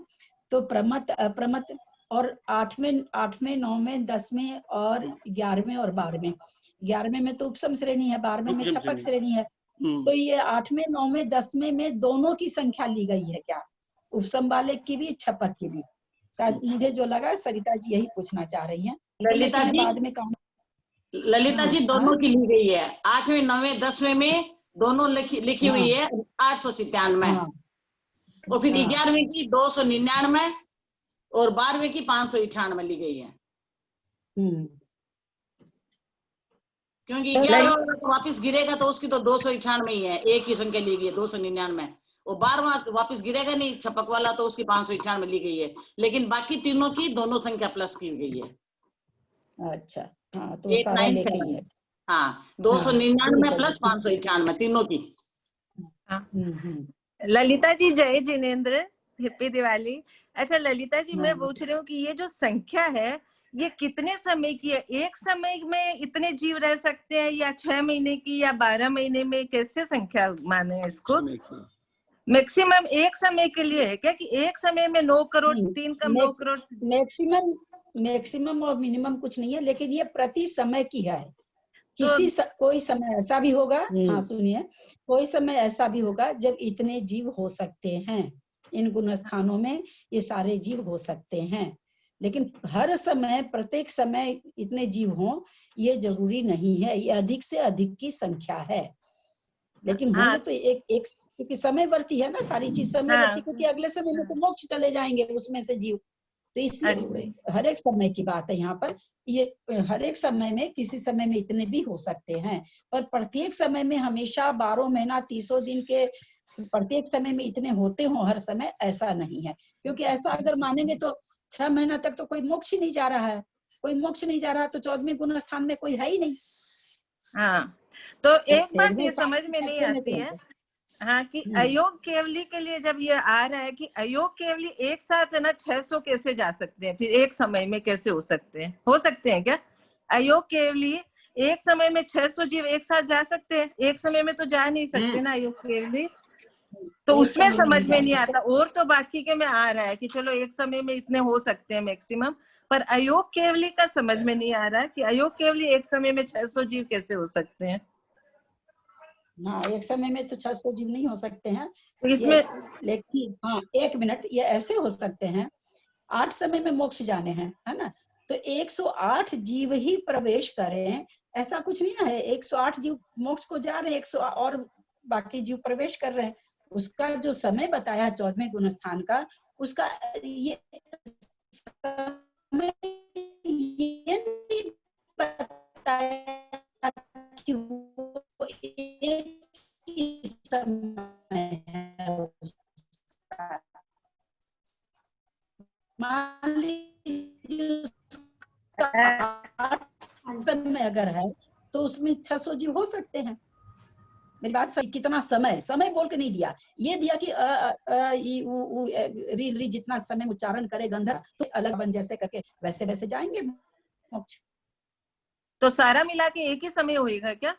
A: तो प्रमत अप्रमत और 8वें 9वें 10वें और 11वें और 12वें, 11वें में तो उपसम श्रेणी है, 12वें में क्षपक श्रेणी है। तो ये 8वें 9वें 10वें में दोनों की संख्या ली गई है क्या, उपसम वाले की भी क्षपक की भी? शायद मुझे जो लगा सरिता जी यही पूछना चाह रही हैं।
D: ललिता जी,
A: बाद में
D: ललिता जी दोनों की ली गई है, 8वें 9वें 10वें में दोनों लिखी हुई है 897, और फिर 11वें की 299 और 12वें की 598 ली गई है। क्योंकि 11वां तो वापस गिरेगा तो उसकी तो 298 ही है, एक ही संख्या ली गई है 299, और 12वां वापस गिरेगा नहीं छपक वाला, तो उसकी 598 ली गई है, लेकिन बाकी तीनों की दोनों संख्या प्लस की गई है।
A: अच्छा, हाँ, तो सारा लेके ही है।
D: हाँ, 299 प्लस 598 तीनों की।
K: ललिता जी, जय जिनेंद्र, हैप्पी दिवाली। अच्छा ललिता जी, मैं पूछ रही हूँ कि ये जो संख्या है ये कितने समय की है? एक समय में इतने जीव रह सकते हैं, या 6 महीने की, या 12 महीने में? कैसे संख्या माने इसको? मैक्सिमम एक समय के लिए है क्या, कि एक समय में 9 करोड़ 3 कम 9 करोड़?
A: मैक्सिमम और मिनिमम कुछ नहीं है, लेकिन ये प्रति समय की है। कोई समय ऐसा भी होगा, हाँ सुनिए, कोई समय ऐसा भी होगा जब इतने जीव हो सकते हैं, इन गुण स्थानों में ये सारे जीव हो सकते हैं, लेकिन हर समय प्रत्येक समय इतने जीव हों ये जरूरी नहीं है, ये अधिक से अधिक की संख्या है। लेकिन बोले तो एक क्योंकि समयवर्ती है ना सारी चीज, समयवर्ती, क्योंकि अगले समय में तो मोक्ष चले जाएंगे उसमें से जीव, तो इसलिए हर एक समय की बात है यहाँ पर। ये हर एक समय में किसी समय में इतने भी हो सकते हैं, पर प्रत्येक समय में हमेशा 12 महीना 300 दिन के प्रत्येक समय में इतने होते हों हर समय, ऐसा नहीं है। क्योंकि ऐसा अगर मानेंगे तो 6 महीना तक तो कोई मोक्ष ही नहीं जा रहा है, कोई मोक्ष नहीं जा रहा, तो 14वें गुण स्थान में कोई है ही नहीं।
K: हाँ, तो एक बात ये समझ में नहीं आती है, हाँ, कि अयोग केवली के लिए जब ये आ रहा है कि अयोग केवली एक साथ है ना 600 कैसे जा सकते हैं, फिर एक समय में कैसे हो सकते हैं क्या अयोग केवली? एक समय में 600 जीव एक साथ जा सकते हैं? एक समय में तो जा नहीं सकते ना अयोग केवली, तो उसमें समझ में नहीं आता। और तो बाकी के में आ रहा है कि चलो एक समय में इतने हो सकते हैं मैक्सिमम, पर अयोग केवली का समझ में नहीं आ रहा है कि अयोग केवली एक समय में 600 जीव कैसे हो सकते हैं।
A: हाँ, एक समय में तो 600 जीव नहीं हो सकते हैं
K: इसमें,
A: लेकिन हाँ 1 मिनट, ये ऐसे हो सकते हैं 8 समय में मोक्ष जाने हैं, है ना, तो 108 जीव ही प्रवेश करें, ऐसा कुछ नहीं ना है। 108 जीव मोक्ष को जा रहे हैं, 100 और बाकी जीव प्रवेश कर रहे हैं। उसका जो समय बताया 14वें गुण स्थान का, उसका ये समय ये नहीं बताया कि वो एक ही समय है उसका। मान लीजिए समय अगर है तो उसमें 600 जीव हो सकते हैं। मेरी बात सही? कितना समय बोल के नहीं दिया, ये दिया कि री जितना समय उच्चारण करे गंधा तो अलग बन जैसे करके वैसे वैसे जाएंगे मोक्ष।
K: तो सारा मिला के एक ही समय होएगा क्या?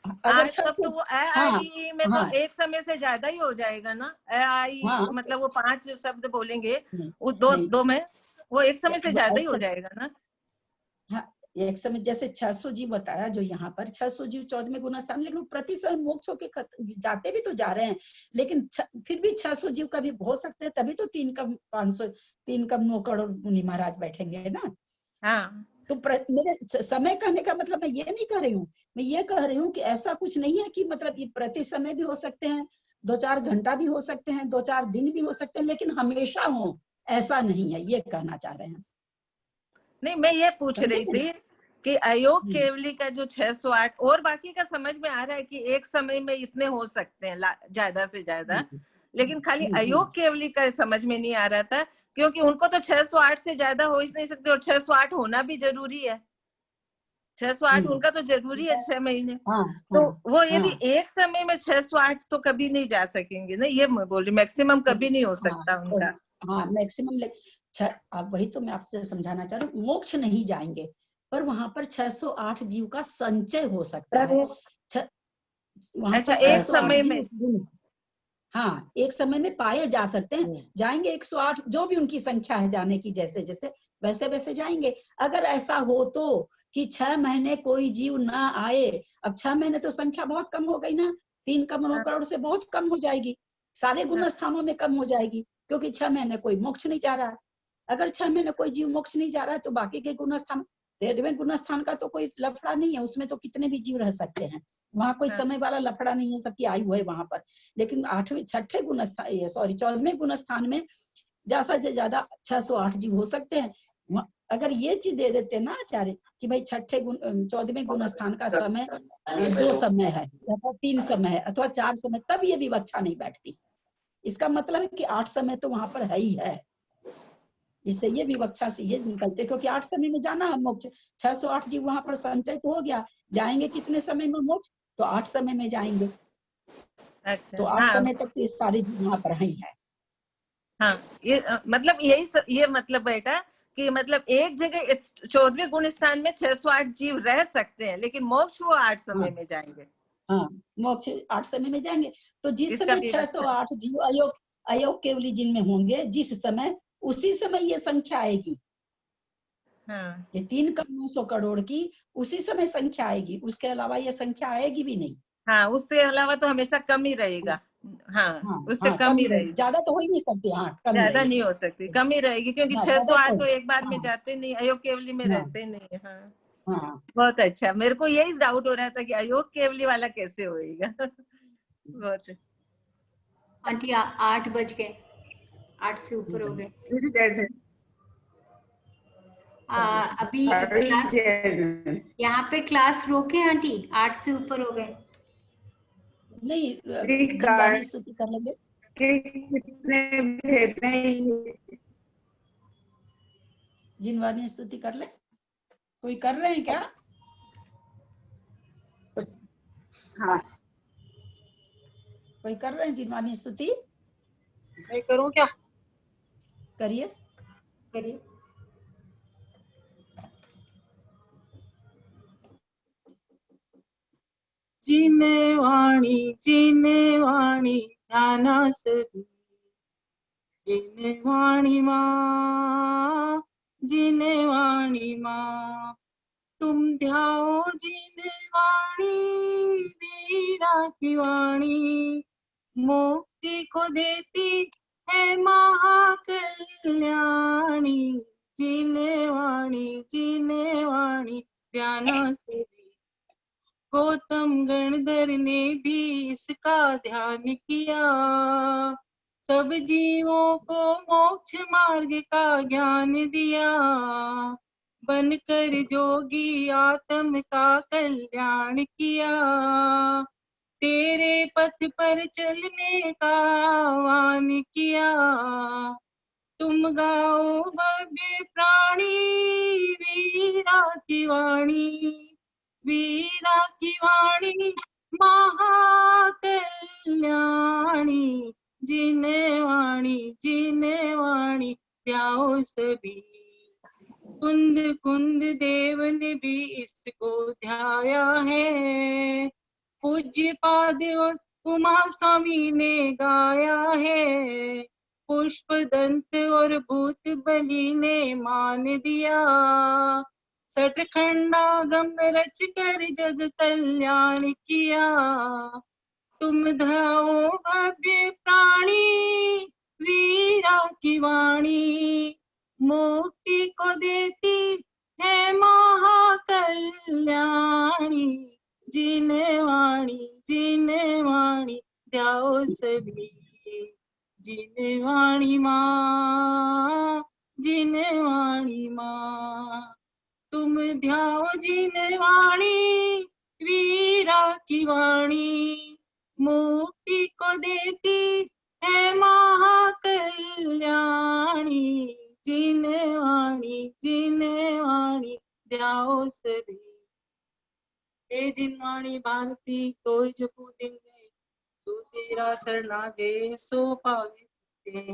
K: तब तो वो आई में तो एक समय से ज्यादा ही हो जाएगा ना। आई मतलब वो 5 शब्द बोलेंगे, वो दो में वो एक समय से ज्यादा ही हो जाएगा ना।
A: एक समय जैसे 600 जीव बताया जो यहाँ पर 600 जीव 14वें गुण स्थान, लेकिन प्रति समय मोक्ष होके जाते भी तो जा रहे हैं, लेकिन फिर भी 600 जीव का भी हो सकते हैं, तभी तो 3 कम 500 3 कम 9 करोड़ मुनि महाराज बैठेंगे ना।
K: हाँ।
A: तो मेरे समय कहने का मतलब मैं ये नहीं कह रही हूँ, मैं ये कह रही हूँ कि ऐसा कुछ नहीं है कि मतलब ये प्रति समय भी हो सकते हैं, 2-4 घंटा भी हो सकते हैं, 2-4 दिन भी हो सकते हैं, लेकिन हमेशा हो ऐसा नहीं है, ये कहना चाह रहे हैं। नहीं,
K: मैं ये पूछ रही थी कि अयोग केवली का जो 608 और बाकी का समझ में आ रहा है कि एक समय में इतने हो सकते हैं ज्यादा से ज्यादा, लेकिन खाली अयोग केवली का समझ में नहीं आ रहा था, क्योंकि उनको तो 608 से ज्यादा हो ही नहीं सकते और 608 होना भी जरूरी है। 608 उनका तो जरूरी है 6 महीने। तो वो यदि एक समय में 608 तो कभी नहीं जा सकेंगे ना, ये मैं बोल रही, मैक्सिमम कभी नहीं हो सकता उनका।
A: हाँ मैक्सिमम, अब वही तो मैं आपसे समझाना चाह रही हूँ, मोक्ष नहीं जाएंगे, पर वहां पर 608 जीव का संचय हो सकता है।
K: अच्छा, एक समय में,
A: हाँ एक समय में पाए जा सकते हैं, जाएंगे 108 जो भी उनकी संख्या है जाने की, जैसे जैसे वैसे वैसे जाएंगे। अगर ऐसा हो तो कि 6 महीने कोई जीव ना आए, अब 6 महीने तो संख्या बहुत कम हो गई ना, 3 कम 9 करोड़ से बहुत कम हो जाएगी, सारे गुण स्थानों में कम हो जाएगी, क्योंकि 6 महीने कोई मोक्ष नहीं जा रहा है। अगर 6 महीने कोई जीव मोक्ष नहीं जा रहा है तो बाकी के गुण स्थान, 13वें गुण स्थान का तो कोई लफड़ा नहीं है, उसमें तो कितने भी जीव रह सकते हैं, वहां कोई समय वाला लफड़ा नहीं है, सबकी आयु है वहां पर। लेकिन 8वें गुण स्थान, सॉरी 14वें गुण स्थान में ज्यादा से ज्यादा 608 जीव हो सकते हैं। अगर ये चीज दे देते ना आचार्य कि भाई 14वें गुण स्थान का समय 2 समय है अथवा 3 समय है अथवा 4 समय, तब ये विवक्षा नहीं बैठती। इसका मतलब है कि 8 समय तो वहां पर है ही है, इससे ये विवक्षा से ये निकलते, क्योंकि 8 समय में जाना है मोक्ष। 608 जीव वहां पर संचय तो हो गया, जाएंगे कितने समय में मोक्ष, तो 8 समय में जाएंगे।
K: अच्छा,
A: तो 8 समय तक तो सारे जीव वहां पर ही है।
K: हाँ, ये मतलब ये मतलब बेटा कि मतलब एक जगह 14वें गुण स्थान में 608 जीव रह सकते हैं, लेकिन मोक्ष वो 8 समय में जाएंगे।
A: हाँ, मोक्ष 8 समय में जाएंगे। तो जिस समय 608 जीव अयोग केवली जिनमें होंगे, जिस समय उसी समय ये संख्या आएगी।
K: हाँ।
A: ये 3 करोड़ 900 करोड़ की उसी समय संख्या आएगी, उसके अलावा ये संख्या आएगी भी नहीं।
K: हाँ, उससे अलावा तो हमेशा कम ही रहेगा। हाँ, उससे कम ही रहेगी,
A: ज्यादा तो हो ही नहीं सकती। हाँ,
K: ज्यादा नहीं हो सकती, कम ही रहेगी, क्योंकि 608 तो एक बार में जाते नहीं, अयोग केवली में रहते नहीं। हाँ, बहुत अच्छा, मेरे को यही डाउट हो रहा था कि अयोग केवली वाला कैसे होएगा। बहुत
B: आंटी 8 बज गए, 8 से ऊपर हो गए। अभी क्लास, यहाँ पे क्लास रोके आंटी, 8 से ऊपर हो गए।
A: नहीं, जिनवाणी स्तुति कर लेंगे। जिनवाणी स्तुति कर ले, कोई कर रहे हैं क्या?
L: हाँ,
A: कोई कर रहे हैं जिनवाणी स्तुति?
L: मैं करूं क्या?
A: करिए
B: करिए।
L: जिनेवाणी जिनेवाणी ध्यानासरी, जिनेवाणी माँ, जिनेवाणी माँ, तुम ध्याओ जिनेवाणी, वीरा की वाणी, मुक्ति को देती है महाकल्याणी, जिनेवाणी जिनेवाणी ध्यानासरी। गौतम गणधर ने भी इसका ध्यान किया, सब जीवों को मोक्ष मार्ग का ज्ञान दिया, बनकर जोगी आत्म का कल्याण किया, तेरे पथ पर चलने का आह्वान किया, तुम गाओ भव्य प्राणी, वीरा की वाणी, वीरा की वाणी महाकल्याणी, जिनेवाणी जिनेवाणी ध्याओ सभी। कुंद कुंद देव ने भी इसको ध्याया है, पूज्य पाद और उमा स्वामी ने गाया है, पुष्प दंत और भूत बलि ने मान दिया, सठखंडागम रच कर जग कल्याण किया। तुम धाओ भव्य प्राणी वीरा की वाणी, मुक्ति को देती है महाकल्याणी। जिने वाणी ध्याओ सभी, जिने वाणी माँ, जिने वाणी माँ। तुम ध्याओ जिने वाणी वीरा की वाणी, मुक्ति को देती है महाकल्याणी। जिने वाणी ध्याओ सभी। हे जिनवाणी भारती कोई जपू दिन गए, जो तेरा शरणागे सो पावे सुखे।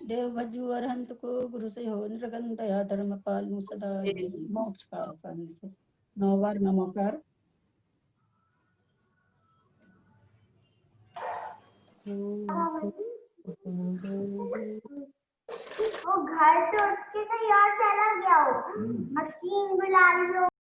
A: देव भजू अरहंत को गुरु से हो निर्गन दया धर्म पालू सदा यही मोक्ष का पंथ। 9 बार नमोकार।
M: वो घर से उठ के कहीं और चला गया हो, मशीन बुला ली हो।